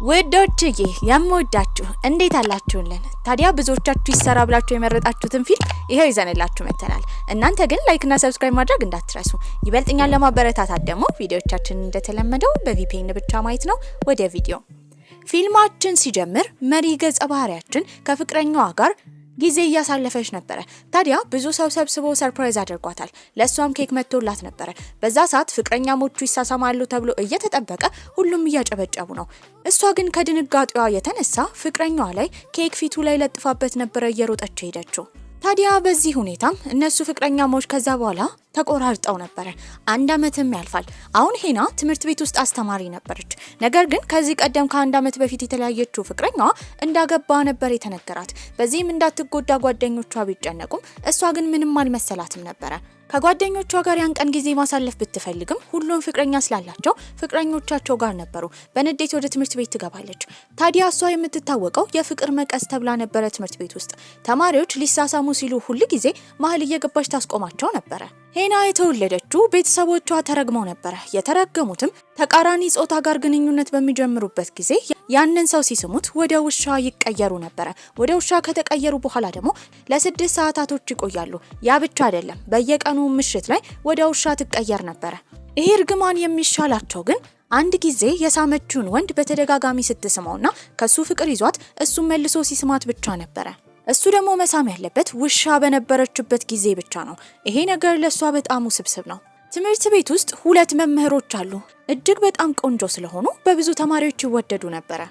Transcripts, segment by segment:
ወዶችዬ የምወዳችሁ እንዴት አላችሁልን? ታዲያ ብዙዎቻችሁ ይሰራ ብላችሁ የመረጣችሁትን ፊልም ይሄው ይዘንላችሁ መተናል። እናንተ ግን ላይክ እና ሰብስክራይብ ማድረግ እንዳትረሱ። ይበልጥኛል ለማበረታታት ደግሞ ቪዲዮዎቻችንን እንደተለመደው በቪፒኤን ብቻ ማየት ነው። ወደ ቪዲዮ ፊልማችን ሲጀምር መሪ ገጸ ባህሪያችን ከፍቅረኛዋ ጋር ጊዜ እያሳለፈች ነበር። ታዲያ ብዙ ሰው ሰብስቦ ሰርፕራይዝ አድርጓታል። ለሷም ኬክ መጥቶላት ነበር። በዛ ሰዓት ፍቅረኛሞቹ ይሳሳማሉ ተብሎ እየተጠበቀ ሁሉም እያጨበጨቡ ነው። እሷ ግን ከድንጋጤዋ የተነሳ ፍቅረኛዋ ላይ ኬክ ፊቱ ላይ ለጥፋበት ነበር እየሮጠች ሄደችው። ታዲያ በዚህ ሁኔታም እነሱ ፍቅረኛሞች ከዛ በኋላ ተቆራርጠው ነበር። አንድ አመትም ያልፋል። አሁን ሄና ትምህርት ቤት ውስጥ አስተማሪ ነበረች። ነገር ግን ከዚህ ቀደም ከአንድ አመት በፊት የተለያየችው ፍቅረኛዋ እንዳገባ ነበር የተነገራት። በዚህም እንዳትጎዳ ጓደኞቿ ቢጨነቁም እሷ ግን ምንም አልመሰላትም ነበር። ከጓደኞቿ ጋር ያን ቀን ጊዜ ማሳለፍ ብትፈልግም ሁሉም ፍቅረኛ ስላላቸው ፍቅረኞቻቸው ጋር ነበሩ። በንዴት ወደ ትምህርት ቤት ትገባለች። ታዲያ እሷ የምትታወቀው የፍቅር መቀስ ተብላ ነበረ። ትምህርት ቤት ውስጥ ተማሪዎች ሊሳሳሙ ሲሉ ሁሉ ጊዜ መሀል እየገባች ታስቆማቸው ነበረ። ሄና የተወለደችው ቤተሰቦቿ ተረግመው ነበረ። የተረገሙትም ተቃራኒ ጾታ ጋር ግንኙነት በሚጀምሩበት ጊዜ ያንን ሰው ሲስሙት ወደ ውሻ ይቀየሩ ነበረ። ወደ ውሻ ከተቀየሩ በኋላ ደግሞ ለ6 ሰዓታቶች ይቆያሉ። ያ ብቻ አይደለም፣ በየቀኑ ምሽት ላይ ወደ ውሻ ትቀየር ነበረ። ይሄ እርግማን የሚሻላቸው ግን አንድ ጊዜ የሳመችውን ወንድ በተደጋጋሚ ስትስመውና ከሱ ፍቅር ይዟት እሱም መልሶ ሲስማት ብቻ ነበረ። እሱ ደግሞ መሳም ያለበት ውሻ በነበረችበት ጊዜ ብቻ ነው። ይሄ ነገር ለሷ በጣም ውስብስብ ነው። ትምህርት ቤት ውስጥ 2 መምህሮች አሉ። እጅግ በጣም ቆንጆ ስለሆኑ በብዙ ተማሪዎች ይወደዱ ነበረ።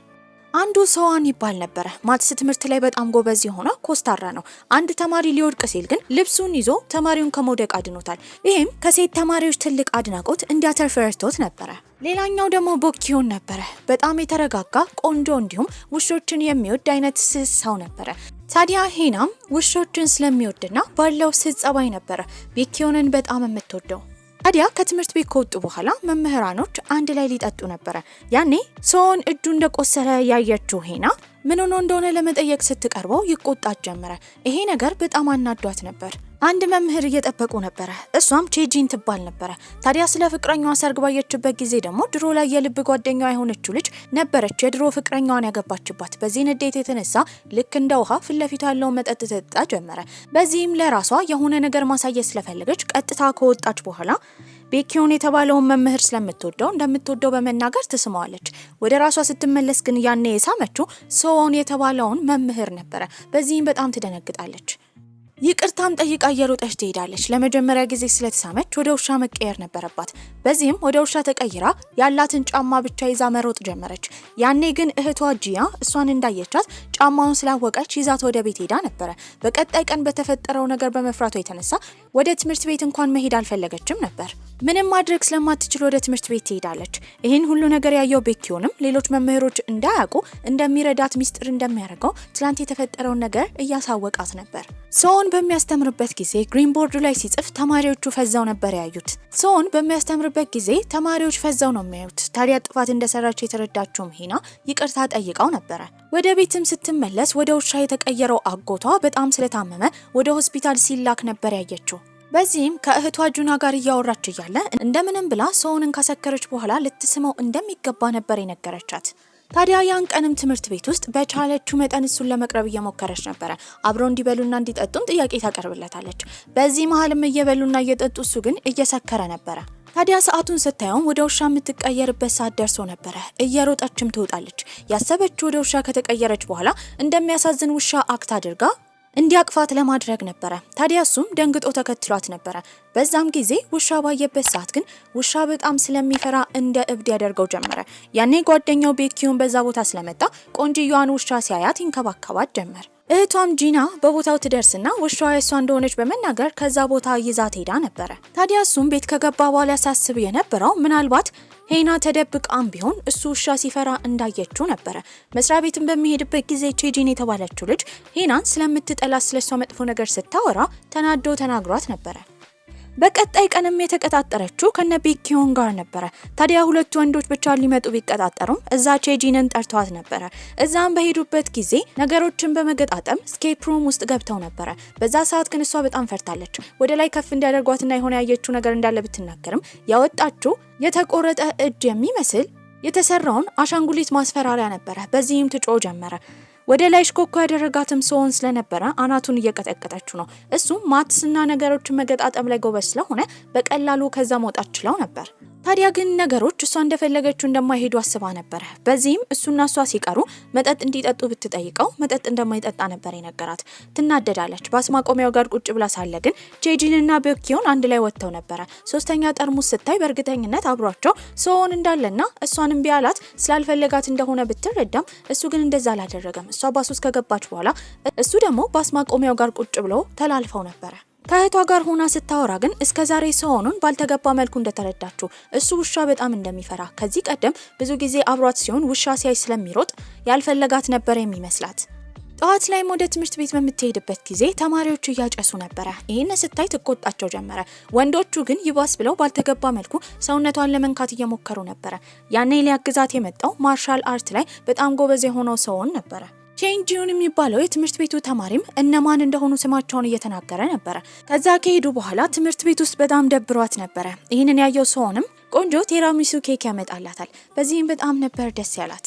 አንዱ ሰዋን ይባል ነበረ። ማትስ ትምህርት ላይ በጣም ጎበዝ የሆነ ኮስታራ ነው። አንድ ተማሪ ሊወድቅ ሲል ግን ልብሱን ይዞ ተማሪውን ከመውደቅ አድኖታል። ይሄም ከሴት ተማሪዎች ትልቅ አድናቆት እንዲያተርፍ ረድቶት ነበረ። ሌላኛው ደግሞ ቦኪዮን ነበረ። በጣም የተረጋጋ ቆንጆ እንዲሁም ውሾችን የሚወድ አይነት ስስ ሰው ነበረ። ታዲያ ሄናም ውሾችን ስለሚወድና ባለው ስስ ጸባይ ነበረ ቦኪዮንን በጣም የምትወደው። ታዲያ ከትምህርት ቤት ከወጡ በኋላ መምህራኖች አንድ ላይ ሊጠጡ ነበረ። ያኔ ሰውን እጁ እንደቆሰለ ያየችው ሄና ምን ሆኖ እንደሆነ ለመጠየቅ ስትቀርበው ይቆጣት ጀመረ። ይሄ ነገር በጣም አናዷት ነበር። አንድ መምህር እየጠበቁ ነበረ። እሷም ቼጂን ትባል ነበረ። ታዲያ ስለ ፍቅረኛዋ ሰርግ ባየችበት ጊዜ ደግሞ ድሮ ላይ የልብ ጓደኛዋ የሆነችው ልጅ ነበረች የድሮ ፍቅረኛዋን ያገባችባት። በዚህ ንዴት የተነሳ ልክ እንደ ውሃ ፊት ለፊቷ ያለውን መጠጥ ትጠጣ ጀመረ። በዚህም ለራሷ የሆነ ነገር ማሳየት ስለፈለገች ቀጥታ ከወጣች በኋላ ቦኪዮን የተባለውን መምህር ስለምትወደው እንደምትወደው በመናገር ትስመዋለች። ወደ ራሷ ስትመለስ ግን ያኔ የሳመችው ሰውን የተባለውን መምህር ነበረ። በዚህም በጣም ትደነግጣለች። ይቅርታም ጠይቃ እየሮጠች ትሄዳለች። ለመጀመሪያ ጊዜ ስለተሳመች ወደ ውሻ መቀየር ነበረባት። በዚህም ወደ ውሻ ተቀይራ ያላትን ጫማ ብቻ ይዛ መሮጥ ጀመረች። ያኔ ግን እህቷ ጂያ እሷን እንዳየቻት ጫማውን ስላወቀች ይዛት ወደ ቤት ሄዳ ነበረ። በቀጣይ ቀን በተፈጠረው ነገር በመፍራቷ የተነሳ ወደ ትምህርት ቤት እንኳን መሄድ አልፈለገችም ነበር። ምንም ማድረግ ስለማትችል ወደ ትምህርት ቤት ትሄዳለች። ይህን ሁሉ ነገር ያየው ቦኪዮንም ሌሎች መምህሮች እንዳያውቁ እንደሚረዳት ሚስጥር እንደሚያደርገው ትላንት የተፈጠረውን ነገር እያሳወቃት ነበር። ሰውን በሚያስተምርበት ጊዜ ግሪን ቦርዱ ላይ ሲጽፍ ተማሪዎቹ ፈዛው ነበር ያዩት። ሰውን በሚያስተምርበት ጊዜ ተማሪዎች ፈዛው ነው የሚያዩት። ታዲያ ጥፋት እንደሰራች የተረዳችውም ሄና ይቅርታ ጠይቃው ነበረ። ወደ ቤትም ስትመለስ ወደ ውሻ የተቀየረው አጎቷ በጣም ስለታመመ ወደ ሆስፒታል ሲላክ ነበር ያየችው። በዚህም ከእህቷ ጁና ጋር እያወራች እያለ እንደምንም ብላ ሰውን ካሰከረች በኋላ ልትስመው እንደሚገባ ነበር የነገረቻት። ታዲያ ያን ቀንም ትምህርት ቤት ውስጥ በቻለችው መጠን እሱን ለመቅረብ እየሞከረች ነበረ። አብሮ እንዲበሉና እንዲጠጡም ጥያቄ ታቀርብለታለች። በዚህ መሀልም እየበሉና እየጠጡ እሱ ግን እየሰከረ ነበረ። ታዲያ ሰዓቱን ስታየውም ወደ ውሻ የምትቀየርበት ሰዓት ደርሶ ነበረ። እየሮጠችም ትወጣለች። ያሰበችው ወደ ውሻ ከተቀየረች በኋላ እንደሚያሳዝን ውሻ አክት አድርጋ እንዲያቅፋት ለማድረግ ነበረ። ታዲያ እሱም ደንግጦ ተከትሏት ነበረ። በዛም ጊዜ ውሻ ባየበት ሰዓት ግን ውሻ በጣም ስለሚፈራ እንደ እብድ ያደርገው ጀመረ። ያኔ ጓደኛው ቦኪዮን በዛ ቦታ ስለመጣ ቆንጅየዋን ውሻ ሲያያት ይንከባከባት ጀመር። እህቷም ጂና በቦታው ትደርስና ውሻዋ የሷ እንደሆነች በመናገር ከዛ ቦታ ይዛት ሄዳ ነበረ። ታዲያ እሱም ቤት ከገባ በኋላ ሳስብ የነበረው ምናልባት ሄና ተደብቃም ቢሆን እሱ ውሻ ሲፈራ እንዳየችው ነበረ። መስሪያ ቤትን በሚሄድበት ጊዜ ቼጂን የተባለችው ልጅ ሄናን ስለምትጠላት ስለሷ መጥፎ ነገር ስታወራ ተናዶ ተናግሯት ነበረ። በቀጣይ ቀንም የተቀጣጠረችው ከነ ቦኪዮን ጋር ነበረ። ታዲያ 2 ወንዶች ብቻ ሊመጡ ቢቀጣጠሩም እዛ ቼጂንን ጠርቷት ነበረ። እዛም በሄዱበት ጊዜ ነገሮችን በመገጣጠም ስኬፕ ሩም ውስጥ ገብተው ነበረ። በዛ ሰዓት ግን እሷ በጣም ፈርታለች። ወደ ላይ ከፍ እንዲያደርጓትና የሆነ ያየችው ነገር እንዳለ ብትናገርም ያወጣችው የተቆረጠ እጅ የሚመስል የተሰራውን አሻንጉሊት ማስፈራሪያ ነበረ። በዚህም ትጮ ጀመረ። ወደ ላይ ሽኮኮ ያደረጋትም ሰውን ስለነበረ አናቱን እየቀጠቀጠችው ነው። እሱም ማትስና ነገሮችን መገጣጠም ላይ ጎበዝ ስለሆነ በቀላሉ ከዛ መውጣት ችለው ነበር። ታዲያ ግን ነገሮች እሷ እንደፈለገችው እንደማይሄዱ አስባ ነበር። በዚህም እሱና እሷ ሲቀሩ መጠጥ እንዲጠጡ ብትጠይቀው መጠጥ እንደማይጠጣ ነበር የነገራት። ትናደዳለች። በአስማቆሚያው ጋር ቁጭ ብላ ሳለ ግን ጄጂንና ቦኪዮን አንድ ላይ ወጥተው ነበር። ሶስተኛ ጠርሙስ ስታይ በእርግጠኝነት አብሯቸው ሰውን እንዳለና እሷንም ቢያላት ስላልፈለጋት እንደሆነ ብትረዳም እሱ ግን እንደዛ አላደረገም። እሷ ባስ ውስጥ ከገባች በኋላ እሱ ደግሞ በአስማቆሚያው ጋር ቁጭ ብሎ ተላልፈው ነበር። ከእህቷ ጋር ሆና ስታወራ ግን እስከዛሬ ሰውኑን ባልተገባ መልኩ እንደተረዳችው እሱ ውሻ በጣም እንደሚፈራ ከዚህ ቀደም ብዙ ጊዜ አብሯት ሲሆን ውሻ ሲያይ ስለሚሮጥ ያልፈለጋት ነበር የሚመስላት። ጠዋት ላይ ወደ ትምህርት ቤት በምትሄድበት ጊዜ ተማሪዎቹ እያጨሱ ነበር። ይሄን ስታይ ትቆጣቸው ጀመረ። ወንዶቹ ግን ይባስ ብለው ባልተገባ መልኩ ሰውነቷን ለመንካት እየሞከሩ ነበር። ያኔ ሊያግዛት የመጣው ማርሻል አርት ላይ በጣም ጎበዝ የሆነው ሰውን ነበር። ቼንጂውን የሚባለው የትምህርት ቤቱ ተማሪም እነማን እንደሆኑ ስማቸውን እየተናገረ ነበር። ከዛ ከሄዱ በኋላ ትምህርት ቤት ውስጥ በጣም ደብሯት ነበር። ይህንን ያየው ሰውንም ቆንጆ ቴራሚሱ ኬክ ያመጣላታል። በዚህም በጣም ነበር ደስ ያላት።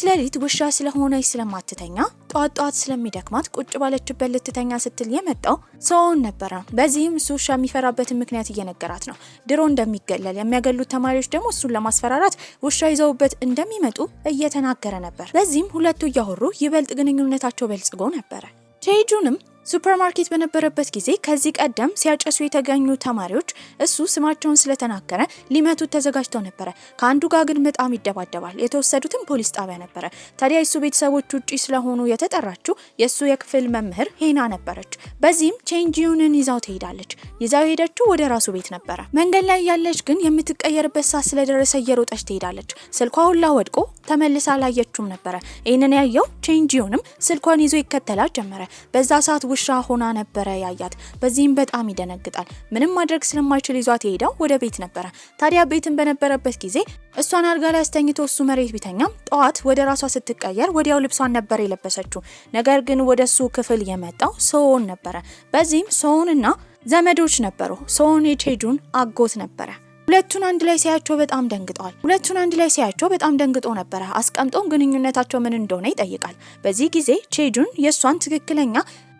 ለሊት ውሻ ስለሆነች ስለማትተኛ ጧት ስለሚደክማት ቁጭ ባለችበት ልትተኛ ስትል የመጣው ሰውን ነበር። በዚህም እሱ ውሻ የሚፈራበትን ምክንያት እየነገራት ነው። ድሮ እንደሚገለል የሚያገሉት ተማሪዎች ደግሞ እሱን ለማስፈራራት ውሻ ይዘውበት እንደሚመጡ እየተናገረ ነበር። በዚህም ሁለቱ እያወሩ ይበልጥ ግንኙነታቸው በልጽጎ ነበር። ቼጁንም ሱፐርማርኬት በነበረበት ጊዜ ከዚህ ቀደም ሲያጨሱ የተገኙ ተማሪዎች እሱ ስማቸውን ስለተናገረ ሊመቱት ተዘጋጅተው ነበር። ከአንዱ ጋር ግን በጣም ይደባደባል። የተወሰዱትም ፖሊስ ጣቢያ ነበር። ታዲያ የሱ ቤተሰቦች ውጪ ስለሆኑ የተጠራችው የሱ የክፍል መምህር ሄና ነበረች። በዚህም ቼንጂዩንን ይዛው ትሄዳለች። ይዛው ሄደችው ወደ ራሱ ቤት ነበር። መንገድ ላይ ያለች ግን የምትቀየርበት ሰዓት ስለደረሰ እየሮጠች ትሄዳለች። ስልኳ ሁላ ወድቆ ተመልሳ አላየችውም ነበር። ይህንን ያየው ቼንጂዩንም ስልኳን ይዞ ይከተላት ጀመረ። በዛ ሰዓት ውሻ ሆና ነበረ ያያት። በዚህም በጣም ይደነግጣል። ምንም ማድረግ ስለማይችል ይዟት ሄደው ወደ ቤት ነበረ። ታዲያ ቤትን በነበረበት ጊዜ እሷን አልጋ ላይ አስተኝቶ እሱ መሬት ቢተኛም ጠዋት ወደ ራሷ ስትቀየር ወዲያው ልብሷን ነበር የለበሰችው። ነገር ግን ወደሱ ክፍል የመጣው ሰውን ነበረ። በዚህም ሰውንና ዘመዶች ነበሩ። ሰውን የቼጁን አጎት ነበረ። ሁለቱን አንድ ላይ ሲያያቸው በጣም ደንግጦ ነበረ። አስቀምጦም ግንኙነታቸው ምን እንደሆነ ይጠይቃል። በዚህ ጊዜ ቼጁን የሷን ትክክለኛ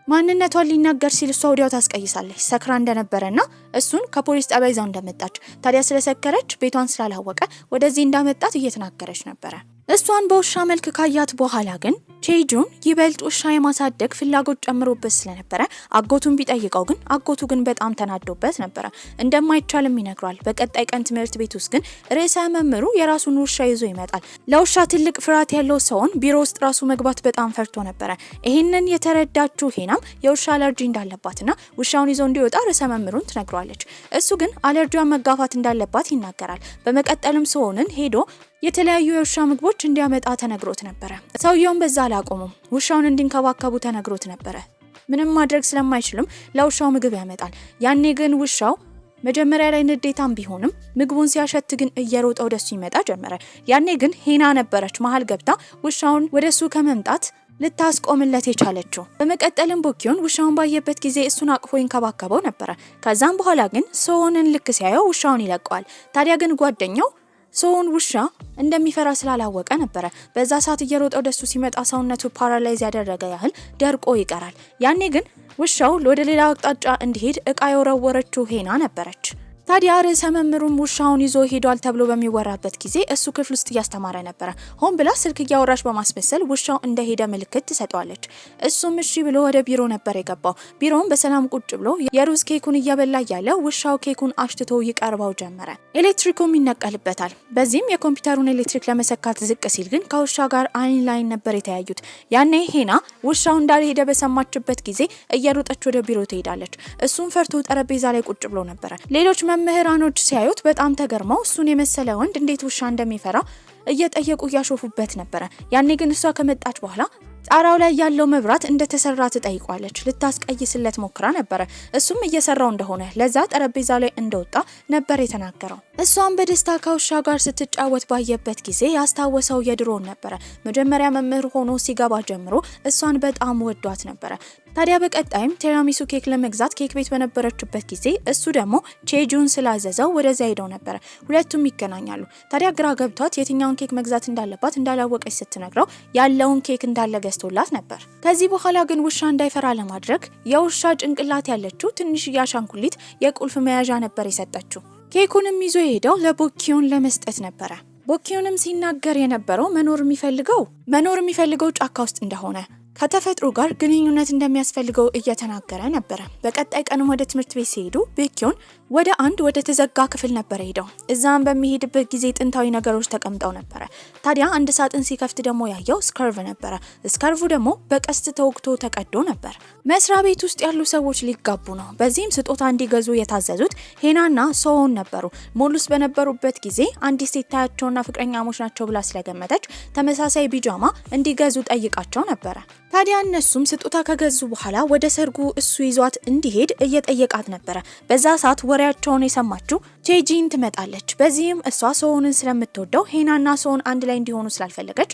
ማንነቷን ሊናገር ሲል እሷ ወዲያው ታስቀይሳለች። ሰክራ እንደነበረና እሱን ከፖሊስ ጣቢያ ይዛው እንደመጣች። ታዲያ ስለሰከረች ቤቷን ስላላወቀ ወደዚህ እንዳመጣት እየተናገረች ነበረ። እሷን በውሻ መልክ ካያት በኋላ ግን ቼጁን ይበልጥ ውሻ የማሳደግ ፍላጎት ጨምሮበት ስለነበረ አጎቱን ቢጠይቀው ግን አጎቱ ግን በጣም ተናዶበት ነበረ። እንደማይቻልም ይነግሯል። በቀጣይ ቀን ትምህርት ቤት ውስጥ ግን ርዕሰ መምህሩ የራሱን ውሻ ይዞ ይመጣል። ለውሻ ትልቅ ፍርሃት ያለው ሰውን ቢሮ ውስጥ ራሱ መግባት በጣም ፈርቶ ነበረ። ይሄንን የተረዳችው ሄናም የውሻ አለርጂ እንዳለባትና ውሻውን ይዞ እንዲወጣ ርዕሰ መምህሩን ትነግሯለች። እሱ ግን አለርጂዋን መጋፋት እንዳለባት ይናገራል። በመቀጠልም ሰውንን ሄዶ የተለያዩ የውሻ ምግቦች እንዲያመጣ ተነግሮት ነበረ። ሰውየውን በዛ አላቆሙም። ውሻውን እንዲንከባከቡ ተነግሮት ነበረ። ምንም ማድረግ ስለማይችልም ለውሻው ምግብ ያመጣል። ያኔ ግን ውሻው መጀመሪያ ላይ ንዴታም ቢሆንም ምግቡን ሲያሸት ግን እየሮጠ ወደሱ ይመጣ ጀመረ። ያኔ ግን ሄና ነበረች መሀል ገብታ ውሻውን ወደሱ ከመምጣት ልታስቆምለት የቻለችው። በመቀጠልም ቦኪዮን ውሻውን ባየበት ጊዜ እሱን አቅፎ ይንከባከበው ነበረ። ከዛም በኋላ ግን ሰውንን ልክ ሲያየው ውሻውን ይለቀዋል። ታዲያ ግን ጓደኛው ሰውን ውሻ እንደሚፈራ ስላላወቀ ነበረ በዛ ሰዓት እየሮጠ ወደሱ ሲመጣ ሰውነቱ ፓራላይዝ ያደረገ ያህል ደርቆ ይቀራል። ያኔ ግን ውሻው ወደ ሌላ አቅጣጫ እንዲሄድ እቃ የወረወረችው ሄና ነበረች። ታዲያ ርዕሰ መምህሩም ውሻውን ይዞ ሄዷል ተብሎ በሚወራበት ጊዜ እሱ ክፍል ውስጥ እያስተማረ ነበረ። ሆን ብላ ስልክ እያወራች በማስመሰል ውሻው እንደሄደ ምልክት ትሰጠዋለች። እሱም እሺ ብሎ ወደ ቢሮ ነበር የገባው። ቢሮውን በሰላም ቁጭ ብሎ የሩዝ ኬኩን እየበላ ያለ ውሻው ኬኩን አሽትቶ ይቀርባው ጀመረ። ኤሌክትሪኩም ይነቀልበታል። በዚህም የኮምፒውተሩን ኤሌክትሪክ ለመሰካት ዝቅ ሲል ግን ከውሻ ጋር አይን ላይን ነበር የተያዩት። ያኔ ሄና ውሻው እንዳልሄደ በሰማችበት ጊዜ እየሮጠች ወደ ቢሮ ትሄዳለች። እሱም ፈርቶ ጠረጴዛ ላይ ቁጭ ብሎ ነበረ። ሌሎች መምህራኖች ሲያዩት በጣም ተገርመው እሱን የመሰለ ወንድ እንዴት ውሻ እንደሚፈራ እየጠየቁ እያሾፉበት ነበረ። ያኔ ግን እሷ ከመጣች በኋላ ጣራው ላይ ያለው መብራት እንደተሰራ ትጠይቋለች። ልታስቀይስለት ሞክራ ነበረ። እሱም እየሰራው እንደሆነ ለዛ ጠረጴዛ ላይ እንደወጣ ነበር የተናገረው። እሷም በደስታ ከውሻ ጋር ስትጫወት ባየበት ጊዜ ያስታወሰው የድሮን ነበረ። መጀመሪያ መምህር ሆኖ ሲገባ ጀምሮ እሷን በጣም ወዷት ነበረ። ታዲያ በቀጣይም ቲራሚሱ ኬክ ለመግዛት ኬክ ቤት በነበረችበት ጊዜ እሱ ደግሞ ቼጁን ስላዘዘው ወደዛ ሄደው ነበር። ሁለቱም ይገናኛሉ። ታዲያ ግራ ገብቷት የትኛውን ኬክ መግዛት እንዳለባት እንዳላወቀች ስትነግረው ያለውን ኬክ እንዳለ ገዝቶላት ነበር። ከዚህ በኋላ ግን ውሻ እንዳይፈራ ለማድረግ የውሻ ጭንቅላት ያለችው ትንሽ አሻንጉሊት የቁልፍ መያዣ ነበር የሰጠችው። ኬኩንም ይዞ ሄደው ለቦኪዮን ለመስጠት ነበር። ቦኪዮንም ሲናገር የነበረው መኖር የሚፈልገው ጫካ ውስጥ እንደሆነ ከተፈጥሮ ጋር ግንኙነት እንደሚያስፈልገው እየተናገረ ነበር። በቀጣይ ቀንም ወደ ትምህርት ቤት ሲሄዱ ቦኪዮን ወደ ተዘጋ ክፍል ነበር ሄደው። እዛም በሚሄድበት ጊዜ ጥንታዊ ነገሮች ተቀምጠው ነበር። ታዲያ አንድ ሳጥን ሲከፍት ደግሞ ያየው ስካርቭ ነበር። ስካርቭ ደግሞ በቀስት ተወግቶ ተቀዶ ነበር። መስሪያ ቤት ውስጥ ያሉ ሰዎች ሊጋቡ ነው። በዚህም ስጦታ እንዲገዙ የታዘዙት ሄናና ሶውን ነበሩ። ሞል ውስጥ በነበሩበት ጊዜ አንዲት ሴት ታያቸውና ፍቅረኛሞች ናቸው ብላ ስለገመተች ተመሳሳይ ቢጃማ እንዲገዙ ጠይቃቸው ነበር። ታዲያ እነሱም ስጦታ ከገዙ በኋላ ወደ ሰርጉ እሱ ይዟት እንዲሄድ እየጠየቃት ነበር። በዛ ሰዓት ወሬያቸውን የሰማችው ቼጂን ትመጣለች። በዚህም እሷ ሶውንን ስለምትወደው ሄናና ሶውን አንድ ላይ እንዲሆኑ ስላልፈለገች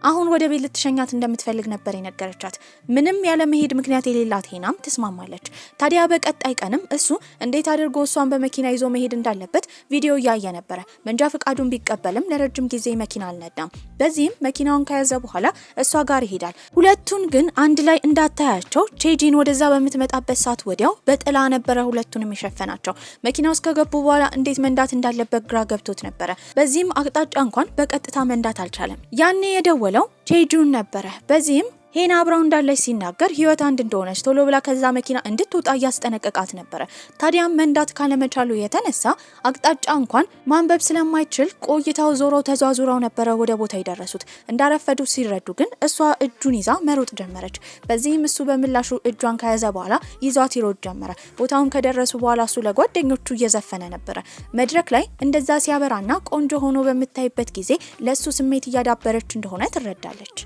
አሁን ወደ ቤት ልትሸኛት እንደምትፈልግ ነበር የነገረቻት። ምንም ያለ መሄድ ምክንያት የሌላት ሄናም ትስማማለች። ታዲያ በቀጣይ ቀንም እሱ እንዴት አድርጎ እሷን በመኪና ይዞ መሄድ እንዳለበት ቪዲዮ ያየ ነበር። መንጃ ፈቃዱን ቢቀበልም ለረጅም ጊዜ መኪና አልነዳም። በዚህም መኪናውን ከያዘ በኋላ እሷ ጋር ይሄዳል። ሁለቱን ግን አንድ ላይ እንዳታያቸው ቼጂን ወደዛ በምትመጣበት ሰዓት ወዲያው በጥላ ነበረ ሁለቱንም የሸፈናቸው። መኪና ውስጥ ከገቡ በኋላ እንዴት መንዳት እንዳለበት ግራ ገብቶት ነበረ። በዚህም አቅጣጫ እንኳን በቀጥታ መንዳት አልቻለም። ያኔ የደወለው ቼጁን ነበረ። በዚህም ሄና አብራው እንዳለች ሲናገር ህይወት አንድ እንደሆነች ቶሎ ብላ ከዛ መኪና እንድትወጣ ያስጠነቀቃት ነበር። ታዲያ መንዳት ካለመቻሉ የተነሳ አቅጣጫ እንኳን ማንበብ ስለማይችል ቆይታው ዞረው ተዟዙረው ነበር ወደ ቦታ ይደረሱት። እንዳረፈዱ ሲረዱ ግን እሷ እጁን ይዛ መሮጥ ጀመረች። በዚህም እሱ በምላሹ እጇን ከያዘ በኋላ ይዟት ይሮጥ ጀመረ። ቦታውን ከደረሱ በኋላ እሱ ለጓደኞቹ እየዘፈነ ነበር። መድረክ ላይ እንደዛ ሲያበራና ቆንጆ ሆኖ በምታይበት ጊዜ ለሱ ስሜት እያዳበረች እንደሆነ ትረዳለች።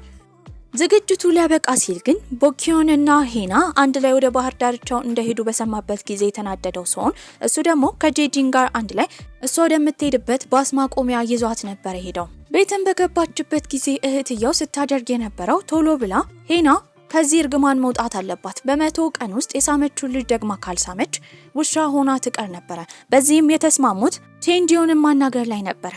ዝግጅቱ ሊያበቃ ሲል ግን ቦኪዮንና ሄና አንድ ላይ ወደ ባህር ዳርቻው እንደሄዱ በሰማበት ጊዜ የተናደደው ሲሆን እሱ ደግሞ ከጄጂን ጋር አንድ ላይ እሷ ወደምትሄድበት ባስ ማቆሚያ ይዟት ነበር ሄደው። ቤትን በገባችበት ጊዜ እህትየው ስታደርግ የነበረው ቶሎ ብላ ሄና ከዚህ እርግማን መውጣት አለባት፣ በ100 ቀን ውስጥ የሳመችውን ልጅ ደግማ ካልሳመች ውሻ ሆና ትቀር ነበረ። በዚህም የተስማሙት ቼንጂዮንን ማናገር ላይ ነበረ።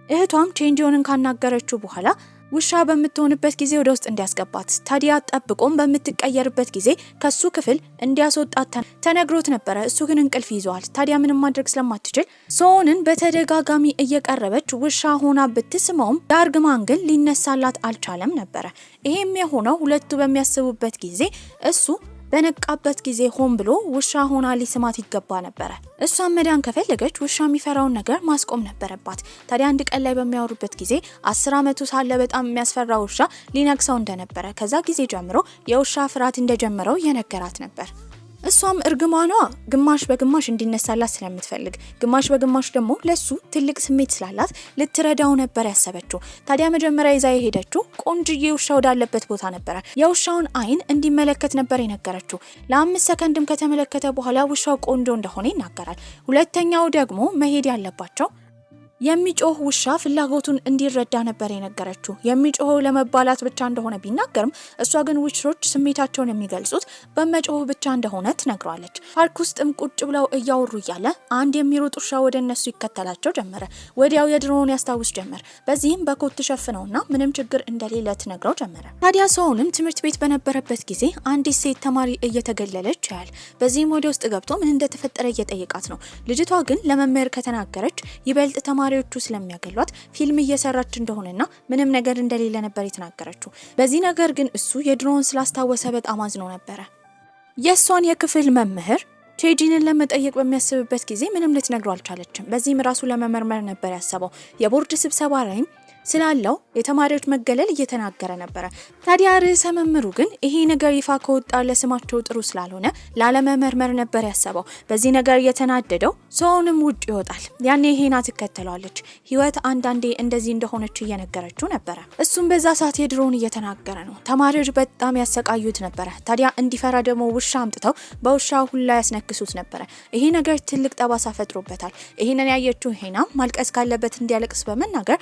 እህቷም ቼንጂዮንን ካናገረችው በኋላ ውሻ በምትሆንበት ጊዜ ወደ ውስጥ እንዲያስገባት ታዲያ ጠብቆም በምትቀየርበት ጊዜ ከሱ ክፍል እንዲያስወጣት ተነግሮት ነበረ። እሱ ግን እንቅልፍ ይዟል። ታዲያ ምንም ማድረግ ስለማትችል ሶንን በተደጋጋሚ እየቀረበች ውሻ ሆና ብትስመውም ዳርግማን ግን ሊነሳላት አልቻለም ነበረ። ይሄም የሆነው ሁለቱ በሚያስቡበት ጊዜ እሱ በነቃበት ጊዜ ሆን ብሎ ውሻ ሆና ሊስማት ይገባ ነበር። እሷም መዳን ከፈለገች ውሻ የሚፈራውን ነገር ማስቆም ነበረባት። ታዲያ አንድ ቀን ላይ በሚያወሩበት ጊዜ 10 ዓመቱ ሳለ በጣም የሚያስፈራ ውሻ ሊነክሰው እንደነበረ ከዛ ጊዜ ጀምሮ የውሻ ፍርሃት እንደጀመረው የነገራት ነበር። እሷም እርግማኗ ግማሽ በግማሽ እንዲነሳላት ስለምትፈልግ ግማሽ በግማሽ ደግሞ ለሱ ትልቅ ስሜት ስላላት ልትረዳው ነበር ያሰበችው። ታዲያ መጀመሪያ ይዛ የሄደችው ቆንጅዬ ውሻ ወዳለበት ቦታ ነበር። የውሻውን አይን እንዲመለከት ነበር የነገረችው። ለ5 ሰከንድም ከተመለከተ በኋላ ውሻው ቆንጆ እንደሆነ ይናገራል። ሁለተኛው ደግሞ መሄድ ያለባቸው የሚጮህ ውሻ ፍላጎቱን እንዲረዳ ነበር የነገረችው። የሚጮህ ለመባላት ብቻ እንደሆነ ቢናገርም እሷ ግን ውሾች ስሜታቸውን የሚገልጹት በመጮህ ብቻ እንደሆነ ትነግሯለች። ፓርክ ውስጥም ቁጭ ብለው እያወሩ እያለ አንድ የሚሮጥ ውሻ ወደ እነሱ ይከተላቸው ጀመረ። ወዲያው የድሮውን ያስታውስ ጀመር። በዚህም በኮት ሸፍነውና ምንም ችግር እንደሌለ ትነግረው ጀመረ። ታዲያ ሰውንም ትምህርት ቤት በነበረበት ጊዜ አንዲት ሴት ተማሪ እየተገለለች ያያል። በዚህም ወደ ውስጥ ገብቶ ምን እንደተፈጠረ እየጠየቃት ነው። ልጅቷ ግን ለመምህር ከተናገረች ይበልጥ ተማሪዎቹ ስለሚያገሏት ፊልም እየሰራች እንደሆነና ምንም ነገር እንደሌለ ነበር የተናገረችው። በዚህ ነገር ግን እሱ የድሮውን ስላስታወሰ በጣም አዝኖ ነበር። የሷን የክፍል መምህር ቼጂንን ለመጠየቅ በሚያስብበት ጊዜ ምንም ልትነግረው አልቻለችም። በዚህም ራሱ ለመመርመር ነበር ያሰበው። የቦርድ ስብሰባ ላይም ስላለው የተማሪዎች መገለል እየተናገረ ነበር። ታዲያ ርዕሰ መምህሩ ግን ይሄ ነገር ይፋ ከወጣ ለስማቸው ጥሩ ስላልሆነ ላለመመርመር ነበር ያሰበው። በዚህ ነገር እየተናደደው ሰውንም ውጭ ይወጣል። ያኔ ሄና ትከተለዋለች። ህይወት አንዳንዴ እንደዚህ እንደሆነች እየነገረችው ነበር። እሱም በዛ ሰዓት የድሮውን እየተናገረ ነው። ተማሪዎች በጣም ያሰቃዩት ነበር። ታዲያ እንዲፈራ ደግሞ ውሻ አምጥተው በውሻ ሁላ ያስነክሱት ነበር። ይሄ ነገር ትልቅ ጠባሳ ፈጥሮበታል። ይሄንን ያየችው ሄና ማልቀስ ካለበት እንዲያለቅስ በመናገር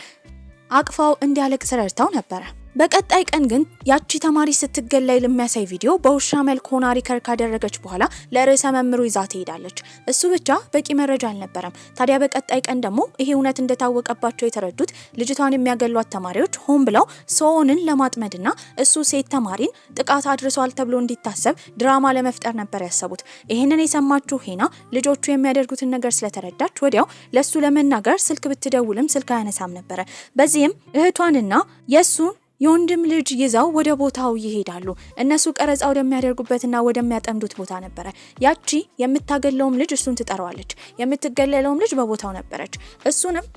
አቅፋው እንዲያለቅስ ረድታው ነበር። በቀጣይ ቀን ግን ያቺ ተማሪ ስትገለይ ለሚያሳይ ቪዲዮ በውሻ መልክ ሆና ሪከርድ ካደረገች በኋላ ለርዕሰ መምህሩ ይዛ ትሄዳለች። እሱ ብቻ በቂ መረጃ አልነበረም። ታዲያ በቀጣይ ቀን ደግሞ ይሄ እውነት እንደታወቀባቸው የተረዱት ልጅቷን የሚያገሏት ተማሪዎች ሆን ብለው ሶንን ለማጥመድና እሱ ሴት ተማሪን ጥቃት አድርሷል ተብሎ እንዲታሰብ ድራማ ለመፍጠር ነበር ያሰቡት። ይሄንን የሰማችው ሄና ልጆቹ የሚያደርጉትን ነገር ስለተረዳች ወዲያው ለሱ ለመናገር ስልክ ብትደውልም ስልክ አያነሳም ነበር። በዚህም እህቷንና የሱን የወንድም ልጅ ይዛው ወደ ቦታው ይሄዳሉ። እነሱ ቀረጻ ወደሚያደርጉበትና ወደሚያጠምዱት ቦታ ነበር። ያቺ የምታገለውም ልጅ እሱን ትጠራዋለች። የምትገለለውም ልጅ በቦታው ነበረች። እሱንም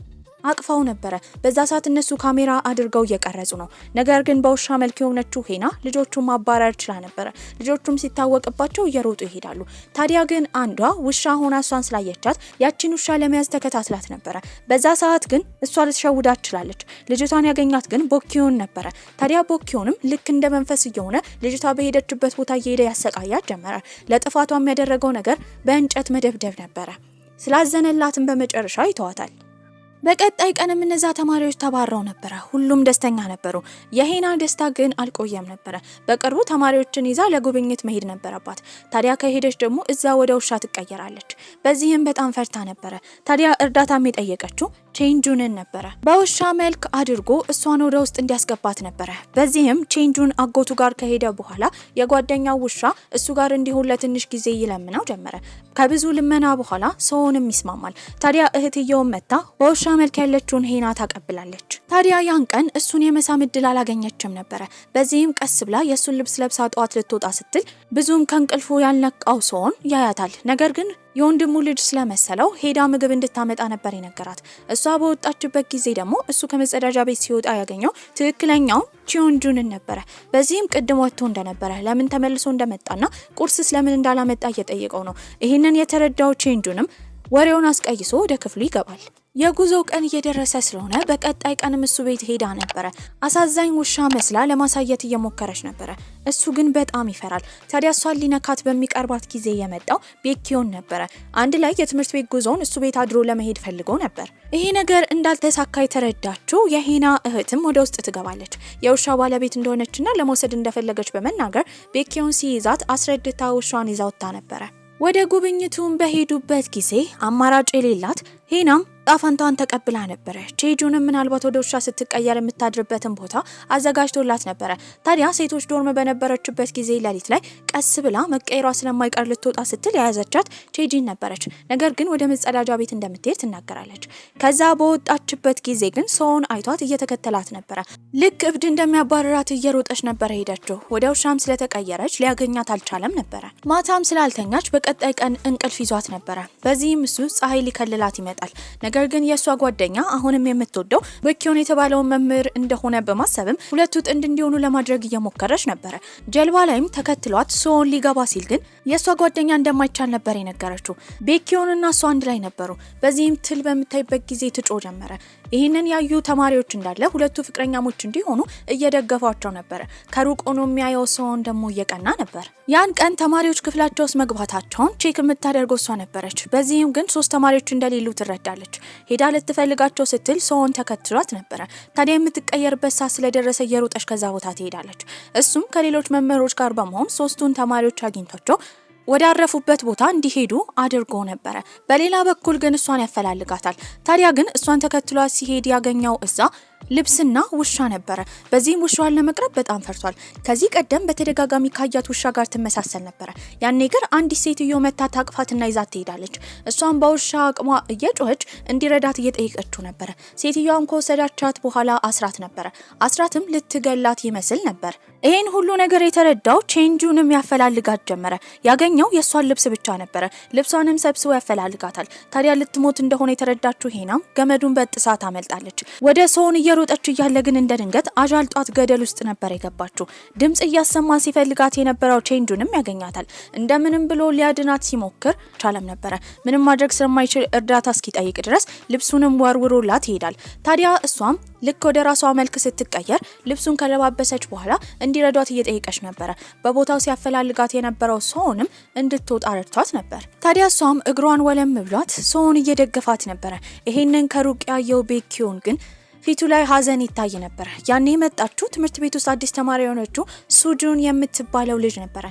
አቅፋው ነበር። በዛ ሰዓት እነሱ ካሜራ አድርገው እየቀረጹ ነው። ነገር ግን በውሻ መልክ የሆነችው ሄና ልጆቹን ማባረር ችላ ነበር። ልጆቹም ሲታወቅባቸው እየሮጡ ይሄዳሉ። ታዲያ ግን አንዷ ውሻ ሆና እሷን ስላየቻት ያቺን ውሻ ለመያዝ ተከታትላት ነበር። በዛ ሰዓት ግን እሷ ልትሸውዳት ችላለች። ልጅቷን ያገኛት ግን ቦኪዮን ነበር። ታዲያ ቦኪዮንም ልክ እንደ መንፈስ እየሆነ ልጅቷ በሄደችበት ቦታ እየሄደ ያሰቃያት ጀመረ። ለጥፋቷ የሚያደረገው ነገር በእንጨት መደብደብ ነበር። ስላዘነላትም በመጨረሻ ይተዋታል። በቀጣይ ቀንም እነዛ ተማሪዎች ተባረው ነበር። ሁሉም ደስተኛ ነበሩ። የሄና ደስታ ግን አልቆየም ነበር። በቅርቡ ተማሪዎችን ይዛ ለጉብኝት መሄድ ነበረባት። ታዲያ ከሄደች ደግሞ እዛ ወደ ውሻ ትቀየራለች። በዚህም በጣም ፈርታ ነበር። ታዲያ እርዳታም የጠየቀችው ቼንጁንን ነበር። በውሻ መልክ አድርጎ እሷን ወደ ውስጥ እንዲያስገባት ነበር። በዚህም ቼንጁን አጎቱ ጋር ከሄደ በኋላ የጓደኛው ውሻ እሱ ጋር እንዲሆን ለትንሽ ጊዜ ይለምነው ጀመረ። ከብዙ ልመና በኋላ ሰውንም ይስማማል። ታዲያ እህትየውን መታ በውሻ መልክ ያለችውን ሄና ታቀብላለች። ታዲያ ያን ቀን እሱን የመሳም እድል አላገኘችም ነበር። በዚህም ቀስ ብላ የሱን ልብስ ለብሳ ጠዋት ልትወጣ ስትል ብዙም ከእንቅልፉ ያልነቃው ሰውን ያያታል። ነገር ግን የወንድሙ ልጅ ስለመሰለው ሄዳ ምግብ እንድታመጣ ነበር የነገራት። እሷ በወጣችበት ጊዜ ደግሞ እሱ ከመጸዳጃ ቤት ሲወጣ ያገኘው ትክክለኛውን ቼንጁንን ነበረ። በዚህም ቅድም ወጥቶ እንደነበረ ለምን ተመልሶ እንደመጣና ቁርስ ስለምን እንዳላመጣ እየጠየቀው ነው። ይህንን የተረዳው ቼንጁንም ወሬውን አስቀይሶ ወደ ክፍሉ ይገባል። የጉዞ ቀን እየደረሰ ስለሆነ በቀጣይ ቀንም እሱ ቤት ሄዳ ነበረ። አሳዛኝ ውሻ መስላ ለማሳየት እየሞከረች ነበረ። እሱ ግን በጣም ይፈራል። ታዲያ እሷን ሊነካት በሚቀርባት ጊዜ የመጣው ቤኪዮን ነበረ። አንድ ላይ የትምህርት ቤት ጉዞውን እሱ ቤት አድሮ ለመሄድ ፈልጎ ነበር። ይሄ ነገር እንዳልተሳካ የተረዳችው የሄና እህትም ወደ ውስጥ ትገባለች። የውሻ ባለቤት እንደሆነችና ለመውሰድ እንደፈለገች በመናገር ቤኪዮን ሲይዛት አስረድታ ውሻን ይዛውታ ነበረ። ወደ ጉብኝቱን በሄዱበት ጊዜ አማራጭ የሌላት ሄናም ጣፋንታን ተቀብላ ነበር። ቼጁንም ምናልባት ወደ ውሻ ስትቀየር የምታድርበትን ቦታ አዘጋጅቶላት ነበር። ታዲያ ሴቶች ዶርም በነበረችበት ጊዜ ሌሊት ላይ ቀስ ብላ መቀየሯ ስለማይቀር ልትወጣ ስትል የያዘቻት ቼጂን ነበረች። ነገር ግን ወደ መጸዳጃ ቤት እንደምትሄድ ትናገራለች። ከዛ በወጣችበት ጊዜ ግን ሰውን አይቷት እየተከተላት ነበር። ልክ እብድ እንደሚያባረራት እየሮጠች ነበር ሄደችው። ወደ ውሻም ስለተቀየረች ሊያገኛት አልቻለም ነበር። ማታም ስላልተኛች በቀጣይ ቀን እንቅልፍ ይዟት ነበር። በዚህም እሱ ፀሐይ ሊከልላት ይመጣል። ነገር ግን የሷ ጓደኛ አሁንም የምትወደው ቤኪዮን የተባለውን መምህር እንደሆነ በማሰብም ሁለቱ ጥንድ እንዲሆኑ ለማድረግ እየሞከረች ነበር። ጀልባ ላይም ተከትሏት ሶን ሊገባ ሲል ግን የሷ ጓደኛ እንደማይቻል ነበር የነገረችው። ቤኪዮንና እሷ አንድ ላይ ነበሩ። በዚህም ትል በምታይበት ጊዜ ትጮ ጀመረ። ይህንን ያዩ ተማሪዎች እንዳለ ሁለቱ ፍቅረኛሞች እንዲሆኑ እየደገፏቸው ነበር። ከሩቅ ሆኖ የሚያየው ሶን ደግሞ እየቀና ነበር። ያን ቀን ተማሪዎች ክፍላቸው ውስጥ መግባታቸውን ቼክ የምታደርገው እሷ ነበረች። በዚህም ግን 3 ተማሪዎች እንደሌሉ ትረዳለች። ሄዳ ልትፈልጋቸው ስትል ሰውን ተከትሏት ነበረ። ታዲያ የምትቀየርበት ሰዓት ስለደረሰ እየሮጠች ከዛ ቦታ ትሄዳለች። እሱም ከሌሎች መምህሮች ጋር በመሆን 3ቱን ተማሪዎች አግኝቷቸው ወደ አረፉበት ቦታ እንዲሄዱ አድርጎ ነበረ። በሌላ በኩል ግን እሷን ያፈላልጋታል። ታዲያ ግን እሷን ተከትሏት ሲሄድ ያገኘው እዛ ልብስና ውሻ ነበረ። በዚህም ውሻዋን ለመቅረብ በጣም ፈርቷል። ከዚህ ቀደም በተደጋጋሚ ካያት ውሻ ጋር ትመሳሰል ነበረ። ያኔ ግን አንዲት ሴትዮ መታ ታቅፋትና ይዛት ትሄዳለች። እሷን በውሻ አቅሟ እየጮኸች እንዲረዳት እየጠየቀችው ነበረ። ሴትዮዋም ከወሰዳቻት በኋላ አስራት ነበረ። አስራትም ልትገላት ይመስል ነበር። ይሄን ሁሉ ነገር የተረዳው ቼንጁንም ያፈላልጋት ጀመረ። ያገኘው የሷን ልብስ ብቻ ነበረ። ልብሷንም ሰብስቦ ያፈላልጋታል። ታዲያ ልትሞት እንደሆነ የተረዳችው ሄናም ገመዱን በጥሳ ታመልጣለች። ወደ ሰውን እየሮጠች እያለ ግን እንደ ድንገት አጃልጧት ገደል ውስጥ ነበር የገባችው። ድምጽ እያሰማ ሲፈልጋት የነበረው ቼንጁንም ያገኛታል። እንደምንም ብሎ ሊያድናት ሲሞክር ቻለም ነበረ። ምንም ማድረግ ስለማይችል እርዳታ እስኪጠይቅ ድረስ ልብሱንም ወርውሮላት ይሄዳል። ታዲያ እሷም ልክ ወደ ራሷ መልክ ስትቀየር ልብሱን ከለባበሰች በኋላ እንዲረዷት እየጠየቀች ነበረ። በቦታው ሲያፈላልጋት የነበረው ሰውንም እንድትወጣ ረድቷት ነበር። ታዲያ እሷም እግሯን ወለም ብሏት ሰውን እየደገፋት ነበረ። ይሄንን ከሩቅ ያየው ቤኪዮን ግን ፊቱ ላይ ሀዘን ይታይ ነበር። ያኔ መጣችሁ ትምህርት ቤት ውስጥ አዲስ ተማሪ የሆነችው ሱጁን የምትባለው ልጅ ነበር።